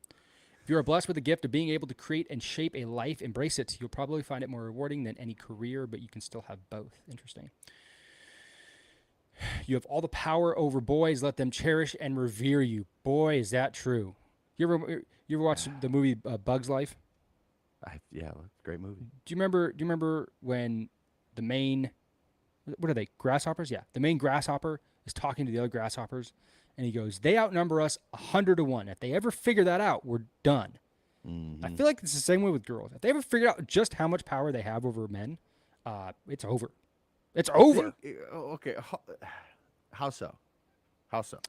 If you are blessed with the gift of being able to create and shape a life, embrace it. You'll probably find it more rewarding than any career, but you can still have both. Interesting. You have all the power over boys. Let them cherish and revere you. Boy, is that true. You ever watch the movie Bug's Life? Yeah, it's a great movie. Do you remember when the main, what are they, grasshoppers? Yeah, the main grasshopper is talking to the other grasshoppers, and he goes, "They outnumber us 100-1. If they ever figure that out, we're done." Mm-hmm. I feel like it's the same way with girls. If they ever figure out just how much power they have over men, it's over. It's over. Okay. How so? How so?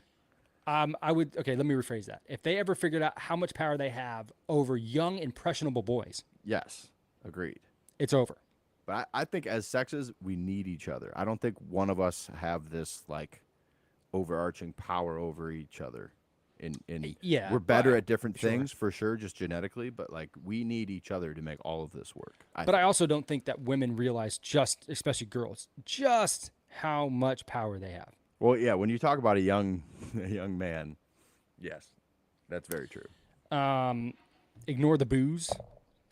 Okay, let me rephrase that. If they ever figured out how much power they have over young, impressionable boys, Yes, agreed. it's over. But I think as sexes, we need each other. I don't think one of us have this like overarching power over each other. Yeah, We're better well, at different sure. things for sure, just genetically. But like we need each other to make all of this work. But I also don't think that women realize especially girls, just how much power they have. Well, yeah. When you talk about a young man, yes, that's very true. Ignore the booze.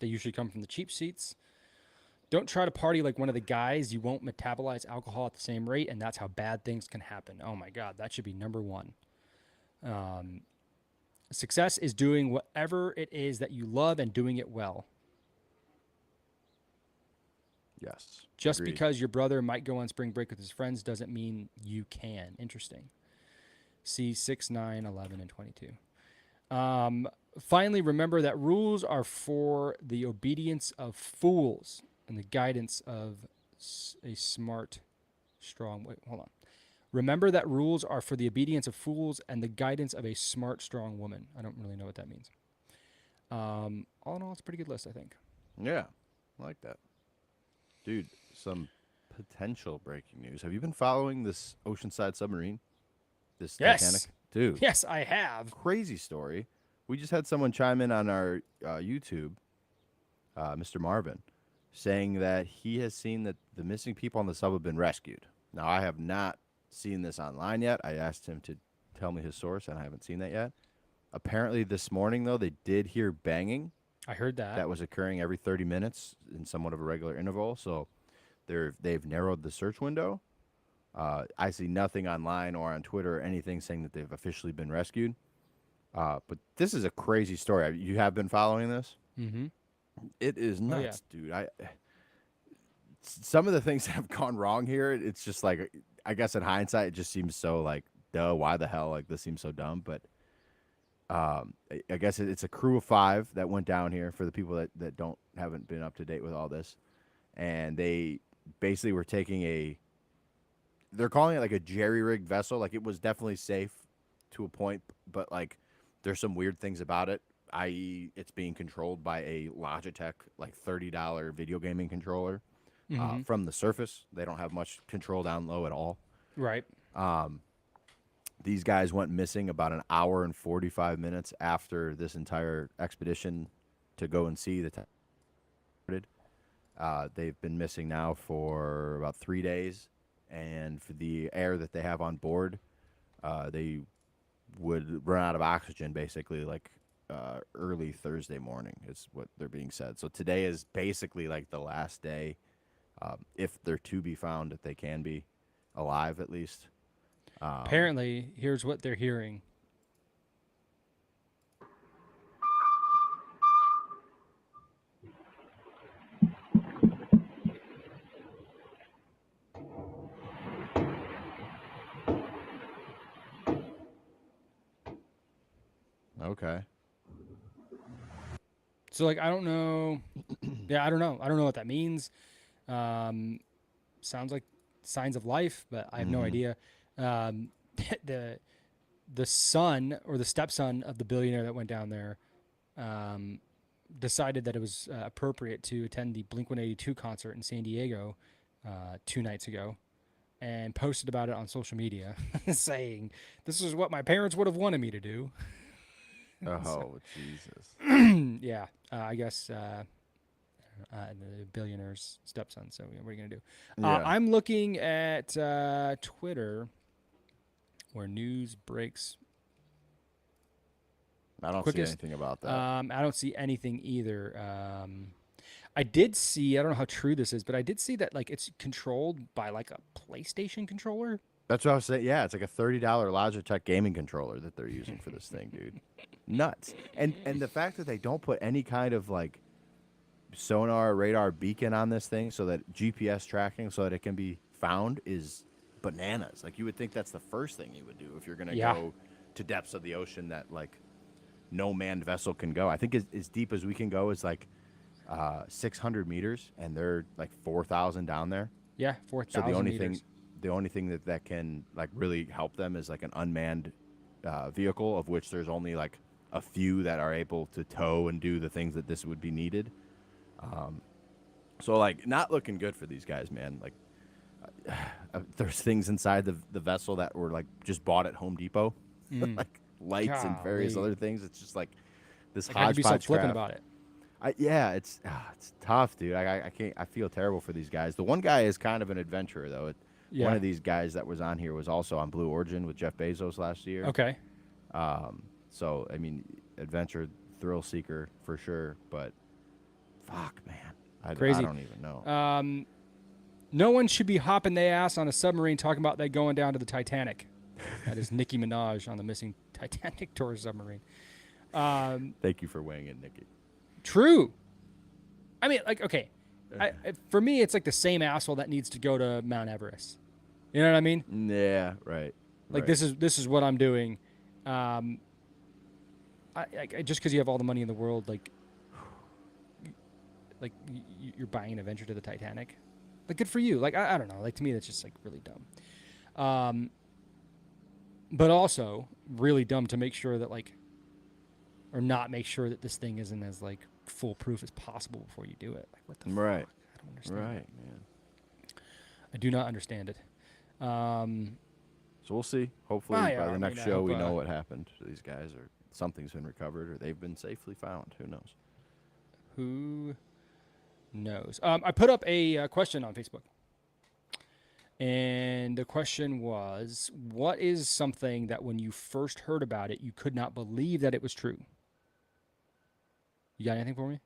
They usually come from the cheap seats. Don't try to party like one of the guys. You won't metabolize alcohol at the same rate, and that's how bad things can happen. Oh my God, that should be number one. Success is doing whatever it is that you love and doing it well. Yes. Just agreed. because your brother might go on spring break with his friends doesn't mean you can. Interesting. See 6, 9, 11, and 22. Finally, remember that rules are for the obedience of fools and the guidance of a smart, strong. Wait, hold on. Remember that rules are for the obedience of fools and the guidance of a smart, strong woman. I don't really know what that means. All in all, it's a pretty good list, I think. Yeah, I like that. Dude, some potential breaking news. Have you been following this Oceanside submarine? This Yes. Titanic? Dude, Yes, I have. crazy story. We just had someone chime in on our YouTube, Mr. Marvin, saying that he has seen that the missing people on the sub have been rescued. Now, I have not seen this online yet. I asked him to tell me his source, and I haven't seen that yet. Apparently, this morning, though, they did hear banging. I heard that. That was occurring every 30 minutes in somewhat of a regular interval. So they've narrowed the search window. I see nothing online or on Twitter or anything saying that they've officially been rescued. But this is a crazy story. You have been following this? Mm-hmm. It is nuts, dude. Some of the things that have gone wrong here, it's just like, I guess in hindsight, it just seems so like, duh, why the hell? Like, this seems so dumb. But I guess it's a crew of 5 that went down here for the people that haven't been up to date with all this. And they basically were taking they're calling it like a jerry-rigged vessel. Like, it was definitely safe to a point, but like there's some weird things about it, i.e. it's being controlled by a Logitech like $30 video gaming controller. From the surface. They don't have much control down low at all. Right. These guys went missing about an hour and 45 minutes after this entire expedition to go and see the started. They've been missing now for about 3 days, and for the air that they have on board, they would run out of oxygen basically like early Thursday morning is what they're being said. So today is basically like the last day, if they're to be found, if they can be alive at least. Apparently, here's what they're hearing. Okay. So like, I don't know. Yeah, I don't know. I don't know what that means. Sounds like signs of life, but I have no idea. Um, the the son or the stepson of the billionaire that went down there decided that it was appropriate to attend the Blink-182 concert in San Diego 2 nights ago, and posted about it on social media, saying, "This is what my parents would have wanted me to do." Oh, Jesus. Yeah, I guess the billionaire's stepson. So what are you gonna do? Yeah. I'm looking at Twitter, where news breaks. I don't see Quickest. anything about that. I don't see anything either. I did see. I don't know how true this is, but I did see that like it's controlled by like a PlayStation controller. That's what I was saying. Yeah, it's like a $30 Logitech gaming controller that they're using for this thing, dude. Nuts. And the fact that they don't put any kind of like sonar radar beacon on this thing so that GPS tracking so that it can be found is bananas. Like you would think that's the first thing you would do if you're going to Yeah. go to depths of the ocean that like no manned vessel can go. I think as deep as we can go is like 600 meters, and they're like 4,000 down there. Yeah, So 4,000 meters. the only thing that can like really help them is like an unmanned vehicle, of which there's only like a few that are able to tow and do the things that this would be needed. So like not looking good for these guys, man. Like there's things inside the vessel that were like just bought at Home Depot, like lights and various Golly. other things. It's just like this Like, how could you be so hodgepodge flippant crap. about it? Yeah, it's tough, dude. I can't. I feel terrible for these guys. The one guy is kind of an adventurer, though. Yeah. One of these guys that was on here was also on Blue Origin with Jeff Bezos last year. Okay. So I mean, adventure, thrill seeker for sure. But fuck, man, I Crazy. don't even know. No one should be hopping their ass on a submarine talking about they going down to the Titanic. That is Nicki Minaj on the missing Titanic tour submarine. Thank you for weighing in, Nikki. True. I mean, like, okay. For me, it's like the same asshole that needs to go to Mount Everest. You know what I mean? Yeah, right. Like right. this is what I'm doing. Just because you have all the money in the world, like you're buying an adventure to the Titanic. Like, good for you. Like, I don't know. Like, to me, that's just like really dumb. But also really dumb to make sure that like, or not make sure that this thing isn't as like foolproof as possible before you do it. Like, what the Right. fuck? I don't understand. Right, man. I do not understand it. So we'll see. Hopefully, Ah, yeah, by I the mean, next I show, hope, we know what happened to these guys, or something's been recovered, or they've been safely found. Who knows? Who knows? I put up a question on Facebook. And the question was, what is something that when you first heard about it, you could not believe that it was true? You got anything for me?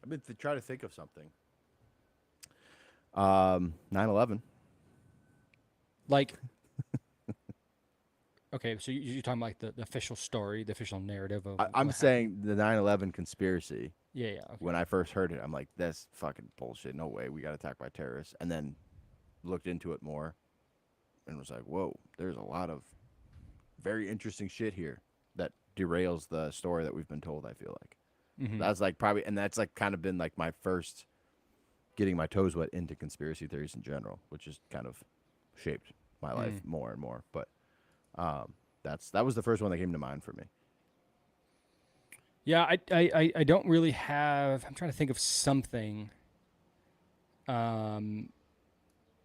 I've been trying to think of something. 9/11. Like, okay, so you're talking like the official story, the official narrative of. I'm what saying the 9/11 conspiracy. happened. Yeah, yeah. Okay. When I first heard it, I'm like, that's fucking bullshit. No way. We got attacked by terrorists. And then looked into it more and was like, whoa, there's a lot of very interesting shit here that derails the story that we've been told, I feel like. That's like probably, and that's like kind of been like my first getting my toes wet into conspiracy theories in general, which has kind of shaped my life more and more. But that was the first one that came to mind for me. Yeah, I don't really have. I'm trying to think of something.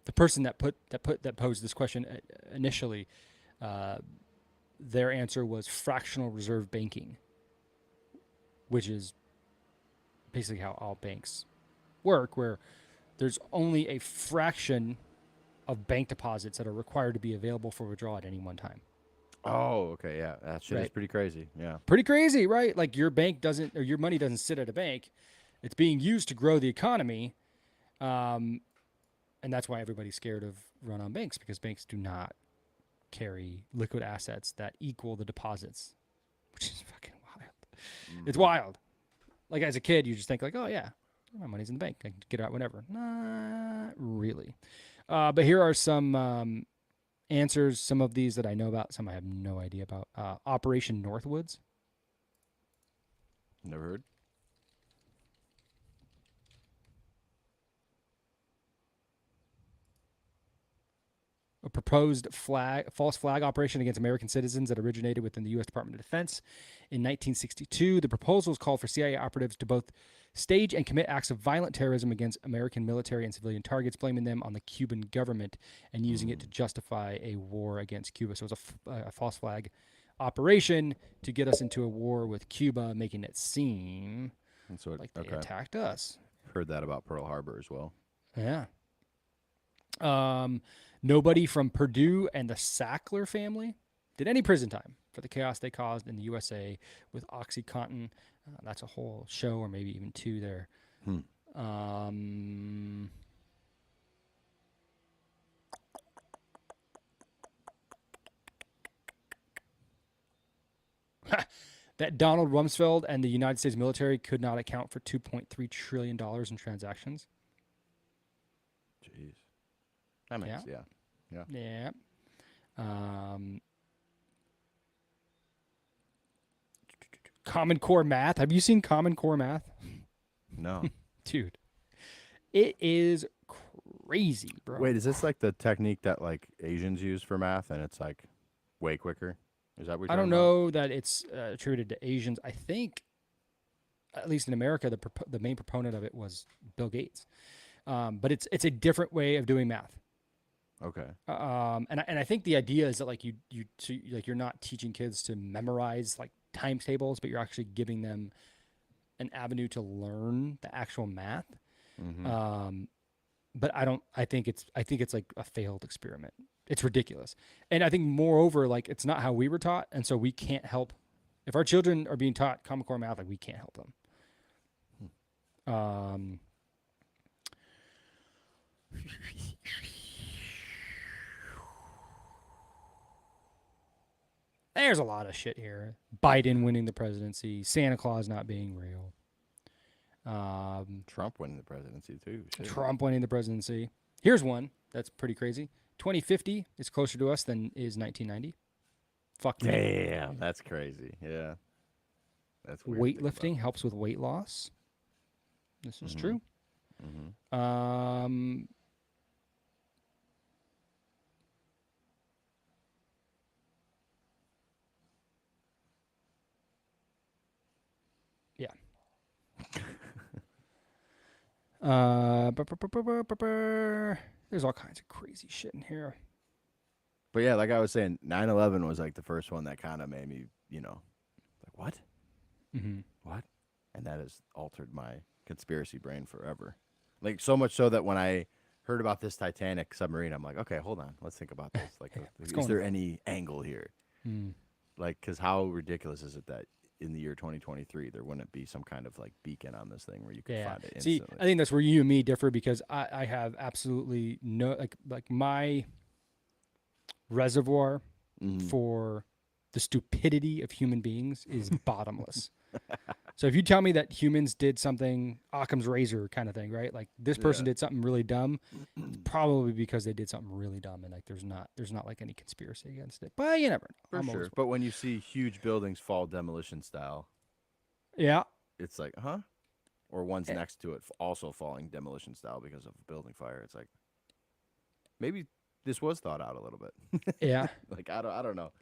The person that posed this question initially, their answer was fractional reserve banking, which is basically how all banks work, where there's only a fraction of bank deposits that are required to be available for withdrawal at any one time. Oh, okay. Yeah. That shit is Right. pretty crazy. Yeah. Pretty crazy, right? Like your bank doesn't, or your money doesn't sit at a bank. It's being used to grow the economy. And that's why everybody's scared of run on banks because banks do not carry liquid assets that equal the deposits, which is fucking wild. It's wild. Like as a kid, you just think like, oh yeah, my money's in the bank. I can get it out whenever. Not really. But here are some answers. Some of these that I know about. Some I have no idea about. Operation Northwoods. Never heard. A proposed false flag operation against American citizens that originated within the U.S. Department of Defense in 1962. The proposals called for CIA operatives to both stage and commit acts of violent terrorism against American military and civilian targets, blaming them on the Cuban government and using it to justify a war against Cuba. So it was a false flag operation to get us into a war with Cuba, making it seem That's what, like they attacked us. Heard that about Pearl Harbor as well. Yeah. Nobody from Purdue and the Sackler family did any prison time for the chaos they caused in the USA with OxyContin. That's a whole show or maybe even two there. That Donald Rumsfeld and the United States military could not account for $2.3 trillion in transactions. Jeez. That makes, yeah. Yeah. Common Core Math. Have you seen Common Core Math? No. Dude, it is crazy, bro. Wait, is this like the technique that like Asians use for math and it's like way quicker? Is that what you're I don't talking know that it's attributed to Asians. I think, at least in America, the main proponent of it was Bill Gates. But it's a different way of doing math. about? Okay. And I think the idea is that like you're not teaching kids to memorize like times tables, but you're actually giving them an avenue to learn the actual math. But I think it's like a failed experiment. It's ridiculous. And I think moreover, like it's not how we were taught. And so we can't help if our children are being taught Common Core Math, like we can't help them. There's a lot of shit here. Biden winning the presidency, Santa Claus not being real. Trump winning the presidency too. Shit. Trump winning the presidency. Here's one that's pretty crazy. 2050 is closer to us than is 1990. Fuck me. Damn, that's crazy. Yeah. That's weird. to think Weightlifting helps with weight loss. This is true. Yeah. There's all kinds of crazy shit in here. But yeah, like I was saying, 9/11 was like the first one that kind of made me, like what? What? And that has altered my conspiracy brain forever. Like so much so that when I heard about this Titanic submarine, I'm like, okay, hold on, let's think about this. Like, is going there on? any angle here? Like, because how ridiculous is it that in the year 2023 there wouldn't be some kind of like beacon on this thing where you could find it See, instantly? I think that's where you and me differ because I have absolutely no like my reservoir for the stupidity of human beings is bottomless. So if you tell me that humans did something Occam's razor kind of thing, right? Like this person did something really dumb, it's probably because they did something really dumb, and like there's not like any conspiracy against it. But you never know. For sure. But when you see huge buildings fall demolition style, Yeah. it's like, huh? Or one's next to it also falling demolition style because of a building fire. It's like maybe this was thought out a little bit. Yeah. Like I don't know.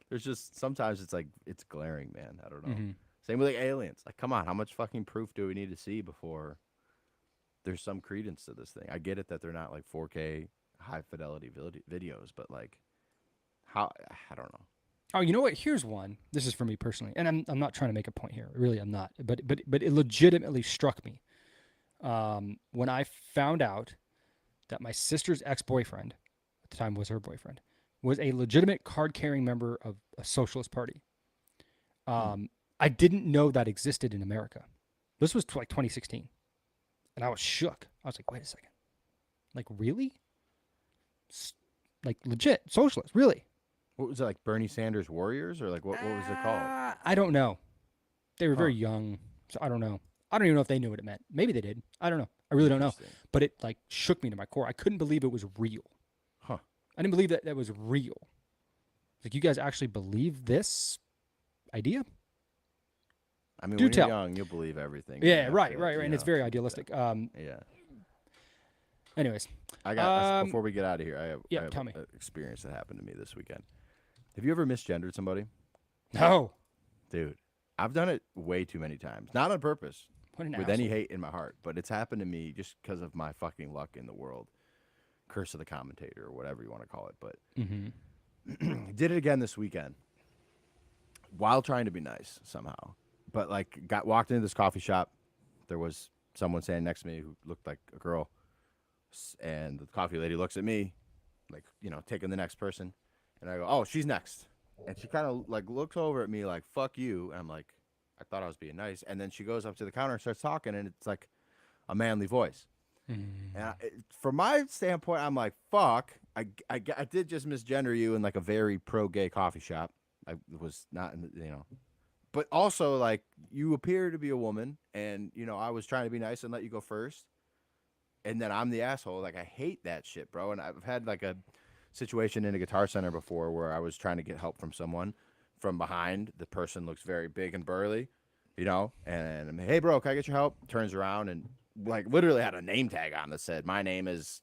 There's just sometimes it's like it's glaring, man. I don't know. Same with like aliens. Like, come on, how much fucking proof do we need to see before there's some credence to this thing? I get it that they're not like 4K high fidelity videos, but like, how? I don't know. Oh, you know what? Here's one. This is for me personally, and I'm not trying to make a point here. Really, I'm not. But it legitimately struck me when I found out that my sister's ex-boyfriend, at the time was her boyfriend, was a legitimate card-carrying member of a socialist party. I didn't know that existed in America. This was like 2016, and I was shook. I was like, wait a second, like really? like legit socialist, really. What was it, like Bernie Sanders Warriors, or like what was it called? I don't know. They were very Huh. young, so I don't know. I don't even know if they knew what it meant. Maybe they did. I don't know. I really don't know. Interesting. But it like shook me to my core. I couldn't believe it was real. Huh. I didn't believe that that was real. Like, you guys actually believe this idea? I mean, Do when tell. you're young, you'll believe everything. Yeah, You have right, to, right, right. you And it's know, very idealistic. Yeah. Anyways, I got Um, before we get out of here. yeah, I have tell me. an experience that happened to me this weekend. Have you ever misgendered somebody, no. dude? I've done it way too many times, not on purpose, What an with any asshole. hate in my heart, but it's happened to me just because of my fucking luck in the world, curse of the commentator, or whatever you want to call it. But Mm-hmm. did it again this weekend while trying to be nice somehow. But like, walked into this coffee shop. There was someone standing next to me who looked like a girl, and the coffee lady looks at me, like, taking the next person, and I go, "Oh, she's next," and she kind of like looks over at me like, "Fuck you," and I'm like, I thought I was being nice, and then she goes up to the counter and starts talking, and it's like a manly voice. Mm-hmm. And from my standpoint, I'm like, fuck, I did just misgender you in like a very pro-gay coffee shop. I was not in but also like, you appear to be a woman, and I was trying to be nice and let you go first, and then I'm the asshole. Like, I hate that shit, bro. And I've had like a situation in a Guitar Center before where I was trying to get help from someone from behind. The person looks very big and burly, and I'm, hey, bro, can I get your help? Turns around and like literally had a name tag on that said, my name is,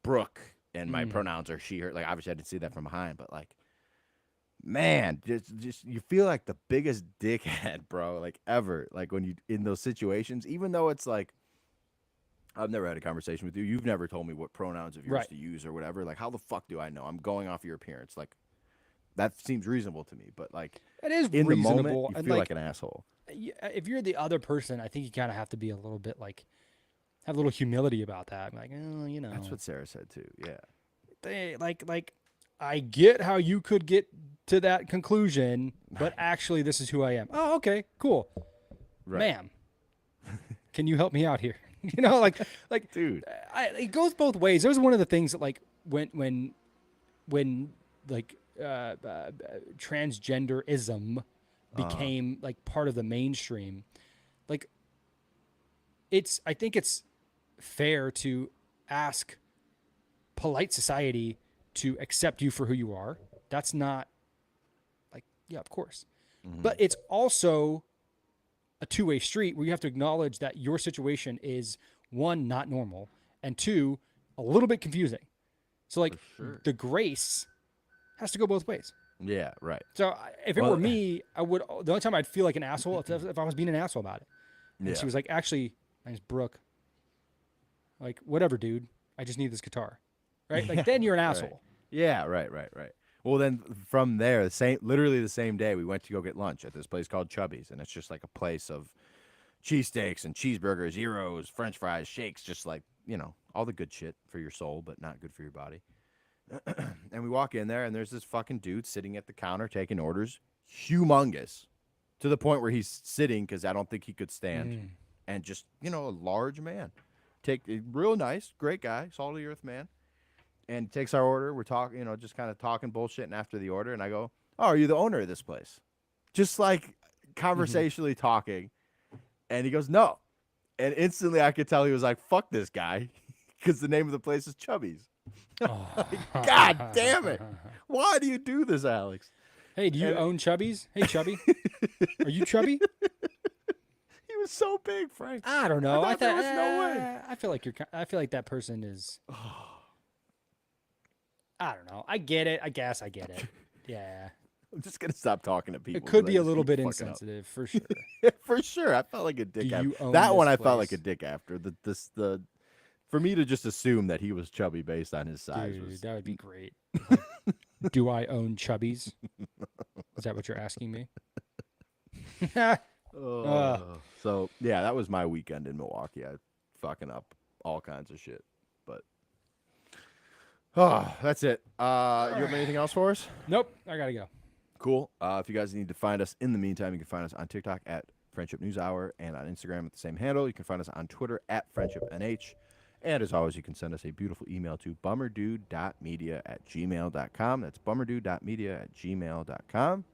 Brooke, and my pronouns are she, her. Like, obviously I didn't see that from behind, but like, man, just you feel like the biggest dickhead, bro, like ever. Like, when you in those situations, even though it's like, I've never had a conversation with you. You've never told me what pronouns of yours Right. to use or whatever. Like, how the fuck do I know? I'm going off your appearance. Like, that seems reasonable to me. But like, It is in the reasonable. moment, you and feel like, like an asshole. if you're the other person, I think you kind of have to be a little bit like, have a little humility about that. I'm like, oh, That's what Sarah said too. Yeah. they like I get how you could get to that conclusion, but actually this is who I am. Oh, okay, cool. Right. Ma'am, can you help me out here? Like Dude. it goes both ways. That was one of the things that like when like transgenderism became like part of the mainstream. Like, I think it's fair to ask polite society to accept you for who you are. That's not like, yeah, of course. But it's also a two-way street where you have to acknowledge that your situation is, one, not normal, and two, a little bit confusing. So like, sure. the grace has to go both ways. Yeah. Right. So if it Well, were me, I would, the only time I'd feel like an asshole if I was being an asshole about it. And Yeah. she was like, actually, my name's Brooke. Like, whatever, dude. I just need this guitar. Right? Like, then you're an asshole. Yeah. Right. Well, then from there, literally the same day, we went to go get lunch at this place called Chubby's, and it's just like a place of cheesesteaks and cheeseburgers, gyros, French fries, shakes, just like, all the good shit for your soul, but not good for your body. And we walk in there, and there's this fucking dude sitting at the counter taking orders, humongous, to the point where he's sitting because I don't think he could stand, and just, a large man. Real nice, great guy, salt of the earth man. And takes our order. We're talking, just kind of talking bullshit. And after the order, and I go, "Oh, are you the owner of this place?" Just like conversationally talking. And he goes, "No." And instantly I could tell he was like, "Fuck this guy," because the name of the place is Chubby's. God damn it! Why do you do this, Alex? Hey, do you own Chubby's? Hey, Chubby. Are you Chubby? He was so big, Frank. I don't know. I I thought there thought was no way. I feel like I feel like that person is. I don't know. I get it. I guess I get it. Yeah. I'm just gonna stop talking to people. It could 'cause I be a just little keep bit fucking up. insensitive for sure. For sure. I felt like a dick Do after. you own That one this I felt like a place? dick after. For me to just assume that he was chubby based on his size Dude, was that would be great. Do I own Chubby's? Is that what you're asking me? So yeah, that was my weekend in Milwaukee. I fucking up all kinds of shit. But that's it. You have anything else for us? Nope. I gotta go. Cool. If you guys need to find us in the meantime, you can find us on TikTok at Friendship News Hour and on Instagram at the same handle. You can find us on Twitter at Friendship NH. And as always, you can send us a beautiful email to bummerdude.media@gmail.com. That's bummerdude.media@gmail.com.